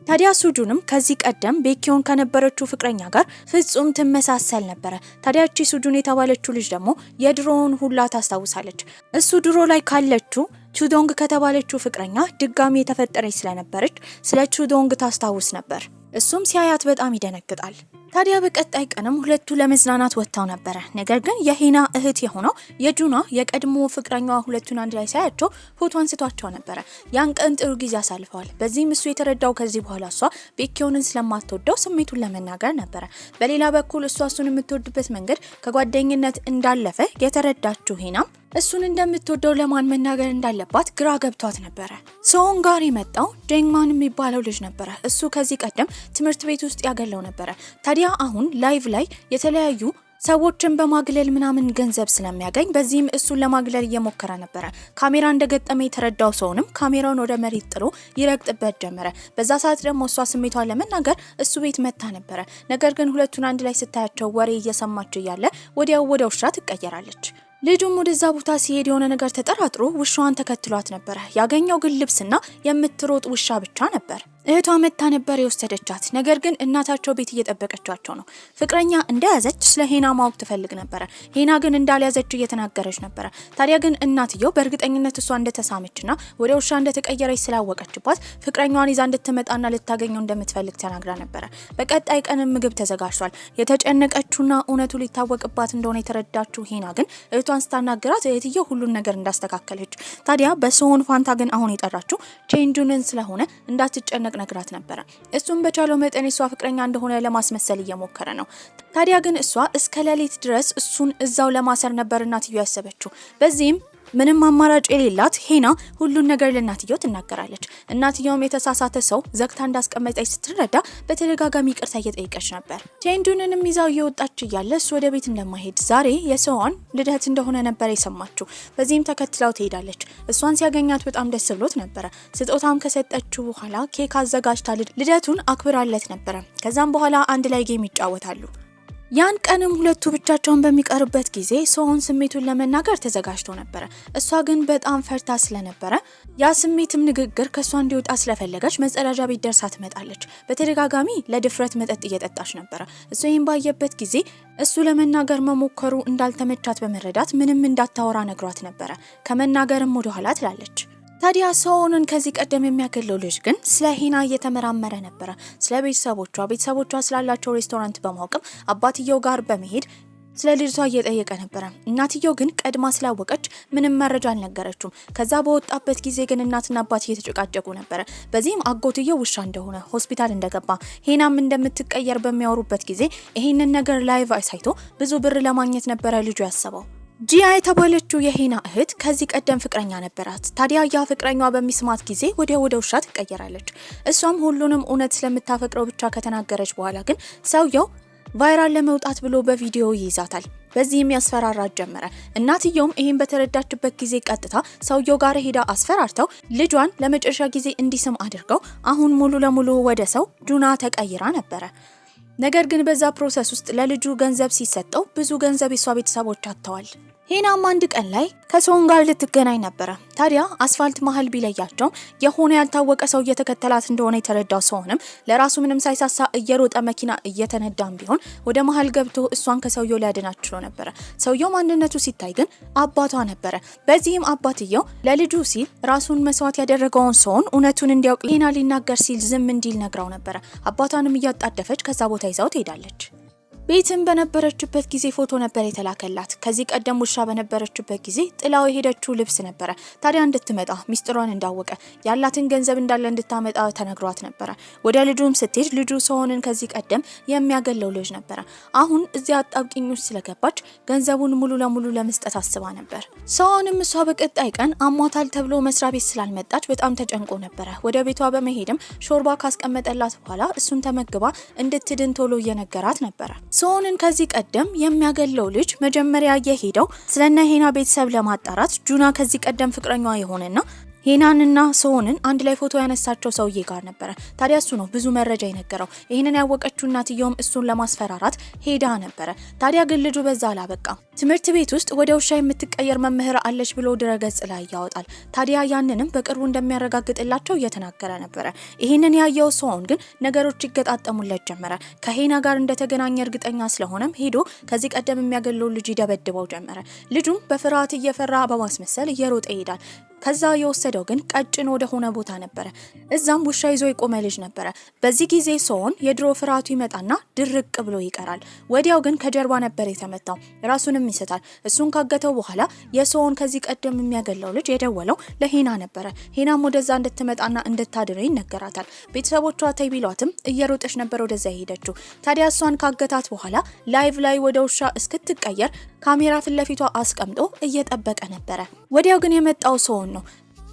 ታዲያ ሱጁንም ከዚህ ቀደም ቤኪዮን ከነበረችው ፍቅረኛ ጋር ፍጹም ትመሳሰል ነበር። ታዲያ እቺ ሱጁን የተባለችው ልጅ ደግሞ የድሮውን ሁላ ታስታውሳለች። እሱ ድሮ ላይ ካለችው ቹዶንግ ከተባለችው ፍቅረኛ ድጋሚ የተፈጠረች ስለነበረች ስለ ቹዶንግ ታስታውስ ነበር። እሱም ሲያያት በጣም ይደነግጣል። ታዲያ በቀጣይ ቀንም ሁለቱ ለመዝናናት ወጣው ነበር። ነገር ግን የሂና እህት የሆነው የጁና የቀድሞ ፍቅረኛዋ ሁለቱን አንድ ላይ ሳያቸው ፎቶ አንስቷቸው ነበር። ያን ቀን ጥሩ ጊዜ አሳልፈዋል። በዚህም እሱ የተረዳው ከዚህ በኋላ እሷ ቤኪዮንን ስለማትወደው ስሜቱን ለመናገር ነበር። በሌላ በኩል እሱን የምትወድበት መንገድ ከጓደኝነት እንዳለፈ የተረዳችው ሂና እሱን እንደምትወደው ለማን መናገር እንዳለባት ግራ ገብቷት ነበር። ሶን ጋር የመጣው ዴንግማን የሚባለው ልጅ ነበር። እሱ ከዚህ ቀደም ትምህርት ቤት ውስጥ ያገለው ነበር። ታዲያ አሁን ላይቭ ላይ የተለያዩ ሰዎችን በማግለል ምናምን ገንዘብ ስለሚያገኝ በዚህም እሱን ለማግለል እየሞከረ ነበር። ካሜራ እንደገጠመ የተረዳው ሰውንም ካሜራውን ወደ መሬት ጥሎ ይረግጥበት ጀመረ። በዛ ሰዓት ደግሞ እሷ ስሜቷን ለመናገር እሱ ቤት መታ ነበር። ነገር ግን ሁለቱን አንድ ላይ ስታያቸው ወሬ እየሰማች እያለ ወዲያው ወደ ውሻ ትቀየራለች። ልጁም ወደዛ ቦታ ሲሄድ የሆነ ነገር ተጠራጥሮ ውሻዋን ተከትሏት ነበር። ያገኘው ግን ልብስና የምትሮጥ ውሻ ብቻ ነበር። እህቷ መታ ነበር የወሰደቻት። ነገር ግን እናታቸው ቤት እየጠበቀቻቸው ነው። ፍቅረኛ እንደያዘች ስለ ሄና ማወቅ ትፈልግ ነበር። ሄና ግን እንዳልያዘች እየተናገረች ነበር። ታዲያ ግን እናትየው በእርግጠኝነት እሷ እንደተሳመችና ወደ ውሻ እንደተቀየረች ስላወቀችባት ፍቅረኛዋን ይዛ እንድትመጣና ልታገኘው እንደምትፈልግ ተናግራ ነበር። በቀጣይ ቀን ምግብ ተዘጋጅቷል። የተጨነቀችውና እውነቱ ሊታወቅባት እንደሆነ የተረዳችው ሄና ግን እህቷን ስታናገራት እህትየው ሁሉን ነገር እንዳስተካከለች፣ ታዲያ በሶን ፋንታ ግን አሁን የጠራችው ቼንጁንን ስለሆነ እንዳትጨነቅ ነግራት ነበር። እሱም በቻለው መጠን እሷ ፍቅረኛ እንደሆነ ለማስመሰል እየሞከረ ነው። ታዲያ ግን እሷ እስከ ሌሊት ድረስ እሱን እዛው ለማሰር ነበር እናትየው ያሰበችው። በዚህም ምንም አማራጭ የሌላት ሄና ሁሉን ነገር ለእናትየው ትናገራለች። እናትየውም የተሳሳተ ሰው ዘግታ እንዳስቀመጠች ስትረዳ በተደጋጋሚ ይቅርታ እየጠየቀች ነበር። ቼንጁንንም ይዛው እየወጣች እያለ እሱ ወደ ቤት እንደማይሄድ ዛሬ የሰዋን ልደት እንደሆነ ነበር የሰማችው። በዚህም ተከትላው ትሄዳለች። እሷን ሲያገኛት በጣም ደስ ብሎት ነበር። ስጦታም ከሰጠችው በኋላ ኬክ አዘጋጅታ ልደቱን አክብራለት ነበር። ከዛም በኋላ አንድ ላይ ጌም ይጫወታሉ። ያን ቀንም ሁለቱ ብቻቸውን በሚቀርበት ጊዜ ሶን ስሜቱን ለመናገር ተዘጋጅቶ ነበር። እሷ ግን በጣም ፈርታ ስለነበረ ያ ስሜትም ንግግር ከሷ እንዲወጣ ስለፈለገች መጸዳጃ ቤት ደርሳ ትመጣለች። በተደጋጋሚ ለድፍረት መጠጥ እየጠጣች ነበር። እሱ ይህን ባየበት ጊዜ እሱ ለመናገር መሞከሩ እንዳልተመቻት በመረዳት ምንም እንዳታወራ ነግሯት ነበር። ከመናገርም ወደ ኋላ ትላለች። ታዲያ ሶንን ከዚህ ቀደም የሚያገለው ልጅ ግን ስለ ሄና እየተመራመረ ነበር። ስለ ቤተሰቦቿ ስላላቸው ሬስቶራንት በማወቅም አባትየው ጋር በመሄድ ስለ ልጅቷ እየጠየቀ ነበር። እናትየው ግን ቀድማ ስላወቀች ምንም መረጃ አልነገረችውም። ከዛ በወጣበት ጊዜ ግን እናትና አባት እየተጨቃጨቁ ነበር። በዚህም አጎትየው ውሻ እንደሆነ ሆስፒታል እንደገባ ሄናም እንደምትቀየር በሚያወሩበት ጊዜ ይሄንን ነገር ላይቭ አይሳይቶ ብዙ ብር ለማግኘት ነበረ ልጁ ያሰበው። ጂያ የተባለችው የሄና እህት ከዚህ ቀደም ፍቅረኛ ነበራት። ታዲያ ያ ፍቅረኛዋ በሚስማት ጊዜ ወደ ውሻ ትቀየራለች። እሷም ሁሉንም እውነት ስለምታፈቅረው ብቻ ከተናገረች በኋላ ግን ሰውየው ቫይራል ለመውጣት ብሎ በቪዲዮ ይይዛታል። በዚህም ያስፈራራት ጀመረ። እናትየውም ይሄን በተረዳችበት ጊዜ ቀጥታ ሰውየው ጋር ሄዳ አስፈራርተው ልጇን ለመጨረሻ ጊዜ እንዲስም አድርገው አሁን ሙሉ ለሙሉ ወደ ሰው ጁና ተቀይራ ነበረ። ነገር ግን በዛ ፕሮሰስ ውስጥ ለልጁ ገንዘብ ሲሰጠው ብዙ ገንዘብ የሷ ቤተሰቦች አጥተዋል። ሄናም አንድ ቀን ላይ ከሶን ጋር ልትገናኝ ነበር። ታዲያ አስፋልት መሀል ቢለያቸውም የሆነ ያልታወቀ ሰው እየተከተላት እንደሆነ የተረዳው ሰውንም ለራሱ ምንም ሳይሳሳ እየሮጠ መኪና እየተነዳም ቢሆን ወደ መሀል ገብቶ እሷን ከሰውየው ሊያድናት ችሎ ነበር። ሰውየው ማንነቱ ሲታይ ግን አባቷ ነበር። በዚህም አባትየው ለልጁ ሲል ራሱን መስዋዕት ያደረገውን ሰውን እውነቱን እንዲያውቅ ሄና ሊናገር ሲል ዝም እንዲል ነግራው ነበር። አባቷንም እያጣደፈች ከዛ ቦታ ይዛው ትሄዳለች። ቤትም በነበረችበት ጊዜ ፎቶ ነበር የተላከላት። ከዚህ ቀደም ውሻ በነበረችበት ጊዜ ጥላው የሄደችው ልብስ ነበር። ታዲያ እንድትመጣ ሚስጥሯን እንዳወቀ ያላትን ገንዘብ እንዳለ እንድታመጣ ተነግሯት ነበር። ወደ ልጁም ስትሄድ ልጁ ሰውንን ከዚህ ቀደም የሚያገለው ልጅ ነበር። አሁን እዚያ አጣብቂኝ ውስጥ ስለገባች ገንዘቡን ሙሉ ለሙሉ ለመስጠት አስባ ነበር። ሰውንም እሷ በቀጣይ ቀን አሟታል ተብሎ መስሪያ ቤት ስላልመጣች በጣም ተጨንቆ ነበር። ወደ ቤቷ በመሄድም ሾርባ ካስቀመጠላት በኋላ እሱን ተመግባ እንድትድን ቶሎ እየነገራት ነበር። ሶንን ከዚህ ቀደም የሚያገለው ልጅ መጀመሪያ የሄደው ስለነ ሄና ቤተሰብ ለማጣራት ጁና ከዚህ ቀደም ፍቅረኛዋ የሆነና ሄናንና ሶንን አንድ ላይ ፎቶ ያነሳቸው ሰውዬ ጋር ነበረ። ታዲያ እሱ ነው ብዙ መረጃ የነገረው። ይሄንን ያወቀችው እናትየውም እሱን ለማስፈራራት ሄዳ ነበረ። ታዲያ ግን ልጁ በዛ አላበቃም። ትምህርት ቤት ውስጥ ወደ ውሻ የምትቀየር መምህር አለች ብሎ ድረገጽ ላይ ያወጣል። ታዲያ ያንንም በቅርቡ እንደሚያረጋግጥላቸው እየተናገረ ነበረ። ይሄንን ያየው ሶን ግን ነገሮች ይገጣጠሙለት ጀመረ። ከሄና ጋር እንደተገናኘ እርግጠኛ ስለሆነም ሄዶ ከዚህ ቀደም የሚያገለው ልጅ ይደበድበው ጀመረ። ልጁም በፍርሃት እየፈራ በማስመሰል እየሮጠ ይሄዳል። ከዛ የወሰደው ግን ቀጭን ወደ ሆነ ቦታ ነበረ። እዛም ውሻ ይዞ የቆመ ልጅ ነበረ። በዚህ ጊዜ ሶን የድሮ ፍርሃቱ ይመጣና ድርቅ ብሎ ይቀራል። ወዲያው ግን ከጀርባ ነበር የተመታው። ራሱንም ይስታል። እሱን ካገተው በኋላ የሶን ከዚህ ቀደም የሚያገለው ልጅ የደወለው ለሄና ነበረ። ሄናም ወደዛ እንድትመጣና እንድታድረው ይነገራታል። ቤተሰቦቿ ተይ ቢሏትም እየሮጠች ነበር ወደዛ የሄደችው። ታዲያ እሷን ካገታት በኋላ ላይቭ ላይ ወደ ውሻ እስክትቀየር ካሜራ ፊት ለፊቷ አስቀምጦ እየጠበቀ ነበረ። ወዲያው ግን የመጣው ሶን ነው።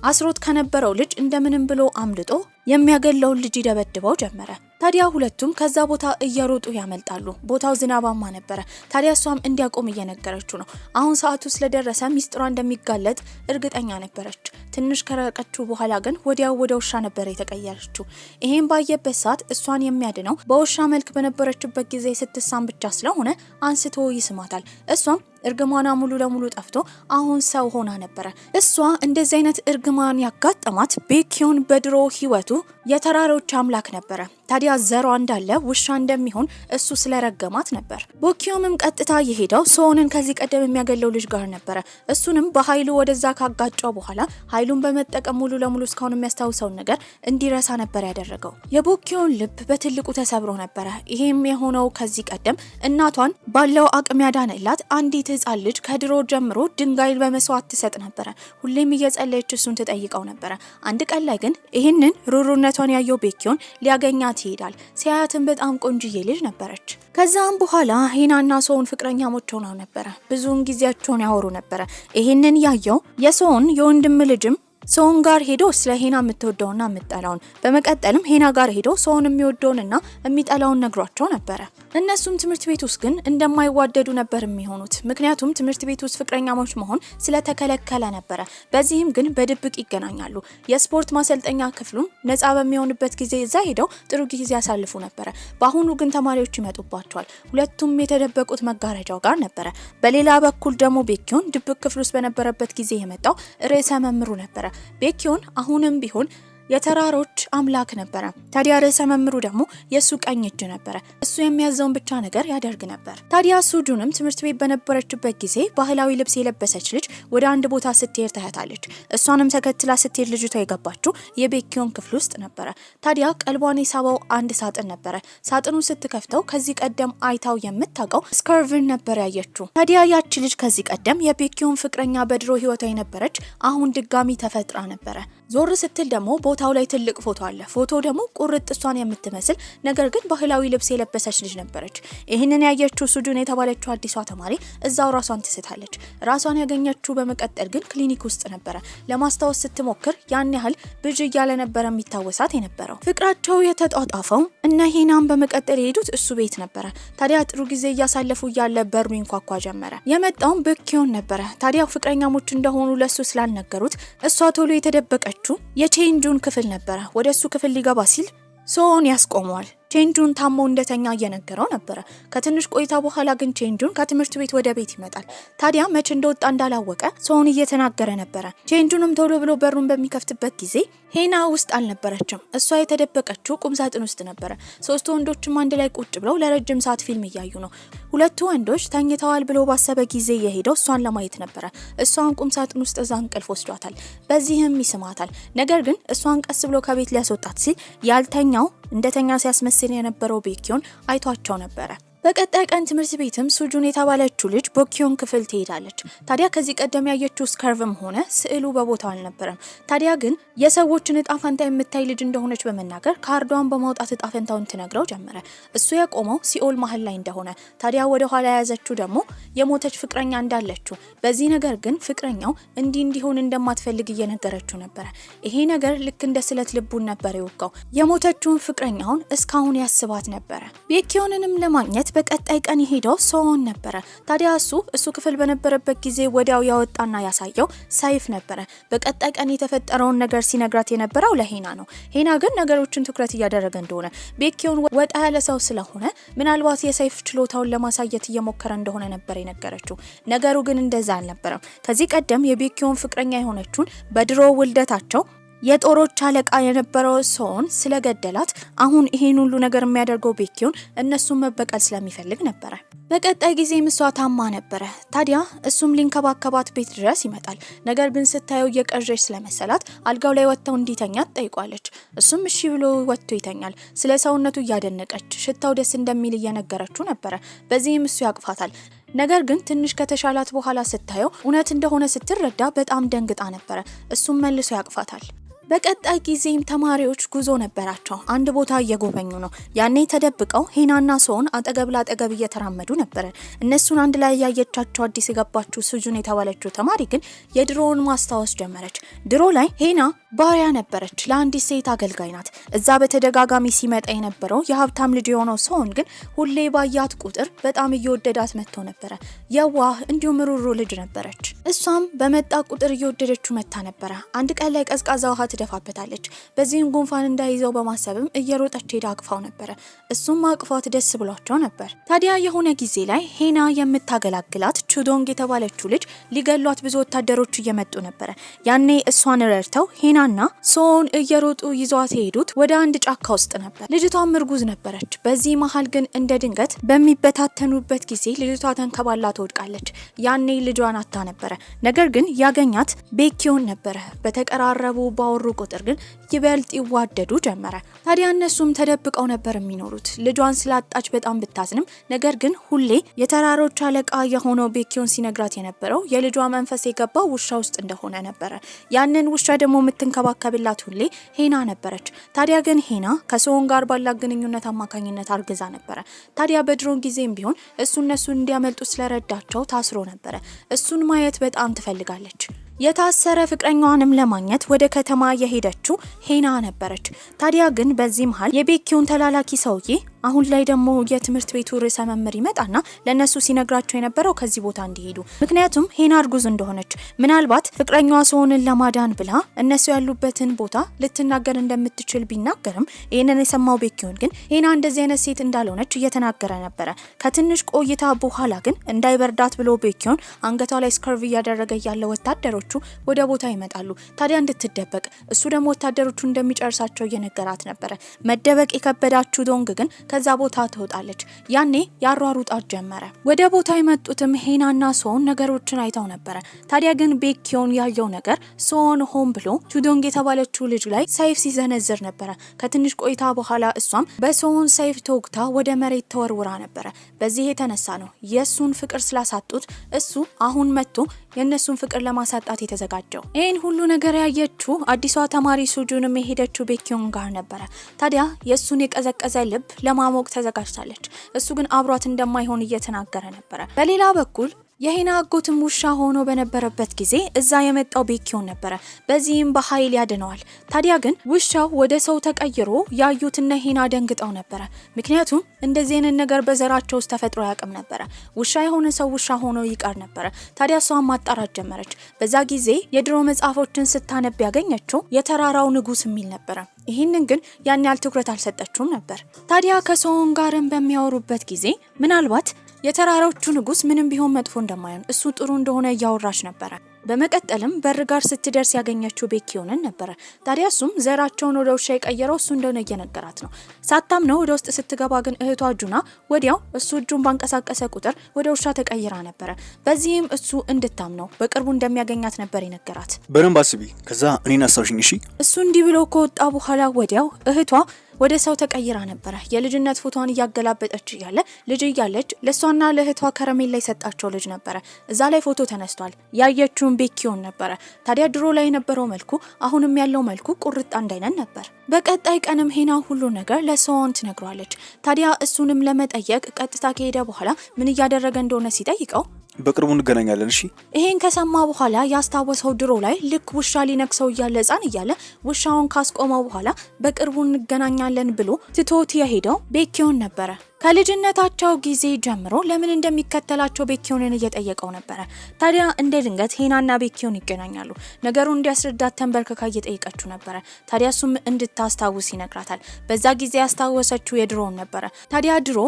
አስሮት ከነበረው ልጅ እንደምንም ብሎ አምልጦ የሚያገለውን ልጅ ይደበድበው ጀመረ። ታዲያ ሁለቱም ከዛ ቦታ እየሮጡ ያመልጣሉ። ቦታው ዝናባማ ነበረ። ታዲያ እሷም እንዲያቆም እየነገረችው ነው። አሁን ሰዓቱ ስለደረሰ ሚስጥሯ እንደሚጋለጥ እርግጠኛ ነበረች። ትንሽ ከረቀችው በኋላ ግን ወዲያው ወደ ውሻ ነበር የተቀየረችው። ይሄን ባየበት ሰዓት እሷን የሚያድነው በውሻ መልክ በነበረችበት ጊዜ ስትሳም ብቻ ስለሆነ አንስቶ ይስማታል። እሷም እርግማኗ ሙሉ ለሙሉ ጠፍቶ አሁን ሰው ሆና ነበረ። እሷ እንደዚህ አይነት እርግማን ያጋጠማት ቤኪዮን በድሮ ህይወቱ የተራሮች አምላክ ነበረ። ታዲያ ዘሯ እንዳለ ውሻ እንደሚሆን እሱ ስለረገማት ነበር። ቦኪዮምም ቀጥታ የሄደው ሶንን ከዚህ ቀደም የሚያገለው ልጅ ጋር ነበረ። እሱንም በኃይሉ ወደዛ ካጋጨው በኋላ ኃይሉን በመጠቀም ሙሉ ለሙሉ እስካሁን የሚያስታውሰውን ነገር እንዲረሳ ነበር ያደረገው። የቦኪዮን ልብ በትልቁ ተሰብሮ ነበረ። ይሄም የሆነው ከዚህ ቀደም እናቷን ባለው አቅም ያዳነላት አንዲት ህፃን ልጅ ከድሮ ጀምሮ ድንጋይን በመስዋዕት ትሰጥ ነበረ። ሁሌም እየጸለየች እሱን ትጠይቀው ነበረ። አንድ ቀን ላይ ግን ይህንን ሩሩነቷን ያየው ቤኪዮን ሊያገኛት ይሄዳል። ሲያያትን በጣም ቆንጅዬ ልጅ ነበረች። ከዛም በኋላ ሄናና ሶን ፍቅረኛሞች ሆነው ነበረ። ብዙውን ጊዜያቸውን ያወሩ ነበረ። ይህንን ያየው የሶን የወንድም ልጅም ሶን ጋር ሄዶ ስለ ሄና የምትወደውና የምትጠላውን በመቀጠልም ሄና ጋር ሄዶ ሶን የሚወደውንና የሚጠላውን ነግሯቸው ነበረ። እነሱም ትምህርት ቤት ውስጥ ግን እንደማይዋደዱ ነበር የሚሆኑት። ምክንያቱም ትምህርት ቤት ውስጥ ፍቅረኛሞች መሆን ስለተከለከለ ነበረ። በዚህም ግን በድብቅ ይገናኛሉ። የስፖርት ማሰልጠኛ ክፍሉም ነፃ በሚሆንበት ጊዜ እዛ ሄደው ጥሩ ጊዜ ያሳልፉ ነበረ። በአሁኑ ግን ተማሪዎች ይመጡባቸዋል። ሁለቱም የተደበቁት መጋረጃው ጋር ነበረ። በሌላ በኩል ደግሞ ቤኪዮን ድብቅ ክፍል ውስጥ በነበረበት ጊዜ የመጣው ርዕሰ መምህሩ ነበረ። ቤኪዮን አሁንም ቢሆን የተራሮች አምላክ ነበረ። ታዲያ ርዕሰ መምህሩ ደግሞ የሱ ቀኝ እጅ ነበረ። እሱ የሚያዘውን ብቻ ነገር ያደርግ ነበር። ታዲያ ሱጁንም ትምህርት ቤት በነበረችበት ጊዜ ባህላዊ ልብስ የለበሰች ልጅ ወደ አንድ ቦታ ስትሄድ ታያታለች። እሷንም ተከትላ ስትሄድ ልጅቷ የገባችው የቤኪዮን ክፍል ውስጥ ነበረ። ታዲያ ቀልቧን የሳበው አንድ ሳጥን ነበረ። ሳጥኑ ስትከፍተው ከዚህ ቀደም አይታው የምታውቀው ስከርቭን ነበር ያየችው። ታዲያ ያቺ ልጅ ከዚህ ቀደም የቤኪዮን ፍቅረኛ በድሮ ህይወቷ የነበረች አሁን ድጋሚ ተፈጥራ ነበረ። ዞር ስትል ደግሞ ቦታው ላይ ትልቅ ፎቶ አለ። ፎቶ ደግሞ ቁርጥ እሷን የምትመስል ነገር ግን ባህላዊ ልብስ የለበሰች ልጅ ነበረች። ይህንን ያየችው ሱጁን የተባለችው አዲሷ ተማሪ እዛው ራሷን ትስታለች። ራሷን ያገኘችው በመቀጠል ግን ክሊኒክ ውስጥ ነበረ። ለማስታወስ ስትሞክር ያን ያህል ብዥ እያለ ነበረ የሚታወሳት የነበረው። ፍቅራቸው የተጧጧፈው እነ ሄናም በመቀጠል የሄዱት እሱ ቤት ነበረ። ታዲያ ጥሩ ጊዜ እያሳለፉ እያለ በሩ ይንኳኳ ጀመረ። የመጣውም ቤኪዮን ነበረ። ታዲያ ፍቅረኛሞች እንደሆኑ ለሱ ስላልነገሩት እሷ ቶሎ የተደበቀችው የቼንጁን ክፍል ነበረ። ወደ እሱ ክፍል ሊገባ ሲል ሶን ያስቆመዋል። ቼንጁን ታሞ እንደተኛ እየነገረው ነበረ። ከትንሽ ቆይታ በኋላ ግን ቼንጁን ከትምህርት ቤት ወደ ቤት ይመጣል። ታዲያ መቼ እንደወጣ እንዳላወቀ ሶን እየተናገረ ነበረ። ቼንጁንም ቶሎ ብሎ በሩን በሚከፍትበት ጊዜ ሄና ውስጥ አልነበረችም። እሷ የተደበቀችው ቁምሳጥን ውስጥ ነበረ። ሶስቱ ወንዶችም አንድ ላይ ቁጭ ብለው ለረጅም ሰዓት ፊልም እያዩ ነው። ሁለቱ ወንዶች ተኝተዋል ብሎ ባሰበ ጊዜ የሄደው እሷን ለማየት ነበረ። እሷን ቁምሳጥን ውስጥ እዛ እንቅልፍ ወስዷታል። በዚህም ይስማታል። ነገር ግን እሷን ቀስ ብሎ ከቤት ሊያስወጣት ሲል ያልተኛው እንደተኛ ሲያስመስል የነበረው ቤኪዮን አይቷቸው ነበረ። በቀጣይ ቀን ትምህርት ቤትም ሱጁን የተባለችው ልጅ ቦኪዮን ክፍል ትሄዳለች። ታዲያ ከዚህ ቀደም ያየችው ስከርቭም ሆነ ስዕሉ በቦታው አልነበረም። ታዲያ ግን የሰዎችን እጣ ፈንታ የምታይ ልጅ እንደሆነች በመናገር ካርዷን በማውጣት እጣ ፈንታውን ትነግረው ጀመረ። እሱ የቆመው ሲኦል መሀል ላይ እንደሆነ፣ ታዲያ ወደ ኋላ የያዘችው ደግሞ የሞተች ፍቅረኛ እንዳለችው፣ በዚህ ነገር ግን ፍቅረኛው እንዲሆን እንደማትፈልግ እየነገረችው ነበረ። ይሄ ነገር ልክ እንደ ስለት ልቡን ነበር የወጋው። የሞተችውን ፍቅረኛውን እስካሁን ያስባት ነበረ። ቤኪዮንንም ለማግኘት በቀጣይ ቀን የሄደው ሶን ነበረ። ታዲያ እሱ ክፍል በነበረበት ጊዜ ወዲያው ያወጣና ያሳየው ሰይፍ ነበረ። በቀጣይ ቀን የተፈጠረውን ነገር ሲነግራት የነበረው ለሄና ነው። ሄና ግን ነገሮችን ትኩረት እያደረገ እንደሆነ ቤኪዮን ወጣ ያለ ሰው ስለሆነ ምናልባት የሰይፍ ችሎታውን ለማሳየት እየሞከረ እንደሆነ ነበር የነገረችው። ነገሩ ግን እንደዛ አልነበረም። ከዚህ ቀደም የቤኪዮን ፍቅረኛ የሆነችውን በድሮ ውልደታቸው የጦሮች አለቃ የነበረው ሶን ስለገደላት አሁን ይሄን ሁሉ ነገር የሚያደርገው ቤኪዮን እነሱን መበቀል ስለሚፈልግ ነበረ። በቀጣይ ጊዜ እሷ ታማ ነበረ። ታዲያ እሱም ሊንከባከባት ቤት ድረስ ይመጣል። ነገር ግን ስታየው እየቀረች ስለመሰላት አልጋው ላይ ወጥተው እንዲተኛት ጠይቋለች። እሱም እሺ ብሎ ወጥቶ ይተኛል። ስለ ሰውነቱ እያደነቀች ሽታው ደስ እንደሚል እየነገረችው ነበረ። በዚህም እሱ ያቅፋታል። ነገር ግን ትንሽ ከተሻላት በኋላ ስታየው እውነት እንደሆነ ስትረዳ በጣም ደንግጣ ነበረ። እሱም መልሶ ያቅፋታል። በቀጣይ ጊዜም ተማሪዎች ጉዞ ነበራቸው። አንድ ቦታ እየጎበኙ ነው። ያኔ ተደብቀው ሄናና ሶን አጠገብ ላጠገብ እየተራመዱ ነበር። እነሱን አንድ ላይ ያየቻቸው አዲስ የገባችው ሱጁን የተባለችው ተማሪ ግን የድሮውን ማስታወስ ጀመረች። ድሮ ላይ ሄና ባሪያ ነበረች፣ ለአንዲት ሴት አገልጋይ ናት። እዛ በተደጋጋሚ ሲመጣ የነበረው የሀብታም ልጅ የሆነው ሶን ግን ሁሌ ባያት ቁጥር በጣም እየወደዳት መጥቶ ነበረ። የዋህ እንዲሁም ሩሩ ልጅ ነበረች። እሷም በመጣ ቁጥር እየወደደችው መታ ነበረ። አንድ ቀን ላይ ቀዝቃዛ ውሃ ትደፋበታለች። በዚህም ጉንፋን እንዳይዘው በማሰብም እየሮጠች ሄዳ አቅፋው ነበረ። እሱም አቅፋት ደስ ብሏቸው ነበር። ታዲያ የሆነ ጊዜ ላይ ሄና የምታገላግላት ቹዶንግ የተባለችው ልጅ ሊገሏት ብዙ ወታደሮች እየመጡ ነበረ። ያኔ እሷን ረድተው ሄናና ሶን እየሮጡ ይዟት የሄዱት ወደ አንድ ጫካ ውስጥ ነበር። ልጅቷም እርጉዝ ነበረች። በዚህ መሀል ግን እንደ ድንገት በሚበታተኑበት ጊዜ ልጅቷ ተንከባላ ትወድቃለች። ያኔ ልጇን አታ ነበረ። ነገር ግን ያገኛት ቤኪዮን ነበረ። በተቀራረቡ ባወሩ ቁጥር ግን ይበልጥ ይዋደዱ ጀመረ። ታዲያ እነሱም ተደብቀው ነበር የሚኖሩት። ልጇን ስላጣች በጣም ብታዝንም ነገር ግን ሁሌ የተራሮች አለቃ የሆነው ቤኪዮን ሲነግራት የነበረው የልጇ መንፈስ የገባው ውሻ ውስጥ እንደሆነ ነበረ። ያንን ውሻ ደግሞ የምትንከባከብላት ሁሌ ሄና ነበረች። ታዲያ ግን ሄና ከሶን ጋር ባላት ግንኙነት አማካኝነት አርግዛ ነበረ። ታዲያ በድሮን ጊዜም ቢሆን እነሱን እንዲያመልጡ ስለረዳቸው ታስሮ ነበረ። እሱን ማየት በጣም ትፈልጋለች። የታሰረ ፍቅረኛዋንም ለማግኘት ወደ ከተማ የሄደችው ሄና ነበረች። ታዲያ ግን በዚህ መሃል የቤኪዮን ተላላኪ ሰውዬ አሁን ላይ ደግሞ የትምህርት ቤቱ ርዕሰ መምህር ይመጣና ለነሱ ሲነግራቸው የነበረው ከዚህ ቦታ እንዲሄዱ፣ ምክንያቱም ሄና እርጉዝ እንደሆነች ምናልባት ፍቅረኛዋ ሶንን ለማዳን ብላ እነሱ ያሉበትን ቦታ ልትናገር እንደምትችል ቢናገርም ይህንን የሰማው ቤኪዮን ግን ሄና እንደዚህ አይነት ሴት እንዳልሆነች እየተናገረ ነበረ። ከትንሽ ቆይታ በኋላ ግን እንዳይበርዳት ብሎ ቤኪዮን አንገቷ ላይ ስከርቭ እያደረገ ያለ ወታደሮቹ ወደ ቦታ ይመጣሉ። ታዲያ እንድትደበቅ እሱ ደግሞ ወታደሮቹ እንደሚጨርሳቸው እየነገራት ነበረ። መደበቅ የከበዳችሁ ዶንግ ግን ከዛ ቦታ ትወጣለች። ያኔ ያሯሩጣት ጀመረ። ወደ ቦታ የመጡትም ሄናና ሶን ነገሮችን አይተው ነበረ። ታዲያ ግን ቤኪዮን ያየው ነገር ሶን ሆን ብሎ ቹዶንግ የተባለችው ልጅ ላይ ሰይፍ ሲዘነዝር ነበረ። ከትንሽ ቆይታ በኋላ እሷም በሶን ሰይፍ ተወግታ ወደ መሬት ተወርውራ ነበረ። በዚህ የተነሳ ነው የሱን ፍቅር ስላሳጡት እሱ አሁን መጥቶ የነሱን ፍቅር ለማሳጣት የተዘጋጀው። ይህን ሁሉ ነገር ያየችው አዲሷ ተማሪ ሱጁንም የሄደችው ቤኪዮን ጋር ነበረ። ታዲያ የሱን የቀዘቀዘ ልብ ለማሞቅ ተዘጋጅታለች። እሱ ግን አብሯት እንደማይሆን እየተናገረ ነበረ። በሌላ በኩል የሄና አጎትም ውሻ ሆኖ በነበረበት ጊዜ እዛ የመጣው ቤኪዮን ነበረ። በዚህም በኃይል ያድነዋል። ታዲያ ግን ውሻው ወደ ሰው ተቀይሮ ያዩትና ሄና ደንግጠው ነበረ። ምክንያቱም እንደዚህ አይነት ነገር በዘራቸው ውስጥ ተፈጥሮ ያቅም ነበረ። ውሻ የሆነ ሰው ውሻ ሆኖ ይቀር ነበረ። ታዲያ እሷም ማጣራት ጀመረች። በዛ ጊዜ የድሮ መጽሐፎችን ስታነብ ያገኘችው የተራራው ንጉስ የሚል ነበረ። ይህንን ግን ያን ያህል ትኩረት አልሰጠችውም ነበር። ታዲያ ከሶን ጋርም በሚያወሩበት ጊዜ ምናልባት የተራራዎቹ ንጉስ ምንም ቢሆን መጥፎ እንደማይሆን እሱ ጥሩ እንደሆነ እያወራች ነበረ። በመቀጠልም በር ጋር ስትደርስ ያገኘችው ቤኪዮንን ነበረ። ታዲያ እሱም ዘራቸውን ወደ ውሻ የቀየረው እሱ እንደሆነ እየነገራት ነው። ሳታምነው ወደ ውስጥ ስትገባ ግን እህቷ ጁና ወዲያው እሱ እጁን ባንቀሳቀሰ ቁጥር ወደ ውሻ ተቀይራ ነበረ። በዚህም እሱ እንድታምነው በቅርቡ እንደሚያገኛት ነበር የነገራት። በደንብ አስቢ፣ ከዛ እኔን አስታውሽኝ እሺ። እሱ እንዲህ ብሎ ከወጣ በኋላ ወዲያው እህቷ ወደ ሰው ተቀይራ ነበረ። የልጅነት ፎቶዋን እያገላበጠች እያለ ልጅ እያለች ለሷና ለእህቷ ከረሜላ የሰጣቸው ልጅ ነበረ። እዛ ላይ ፎቶ ተነስቷል። ያየችውን ቤኪዮን ነበረ። ታዲያ ድሮ ላይ የነበረው መልኩ አሁንም ያለው መልኩ ቁርጥ አንድ አይነት ነበር። በቀጣይ ቀንም ሄና ሁሉ ነገር ለሶን ትነግሯለች። ታዲያ እሱንም ለመጠየቅ ቀጥታ ከሄደ በኋላ ምን እያደረገ እንደሆነ ሲጠይቀው በቅርቡ እንገናኛለን እሺ። ይሄን ከሰማ በኋላ ያስታወሰው ድሮ ላይ ልክ ውሻ ሊነክሰው እያለ ሕፃን እያለ ውሻውን ካስቆመው በኋላ በቅርቡ እንገናኛለን ብሎ ትቶት የሄደው ቤኪዮን ነበረ። ከልጅነታቸው ጊዜ ጀምሮ ለምን እንደሚከተላቸው ቤኪዮንን እየጠየቀው ነበር። ታዲያ እንደ ድንገት ሄናና ቤኪዮን ይገናኛሉ። ነገሩን እንዲያስረዳት ተንበርክካ እየጠየቀችው ነበር። ታዲያ እሱም እንድታስታውስ ይነግራታል። በዛ ጊዜ ያስታወሰችው የድሮውን ነበር። ታዲያ ድሮ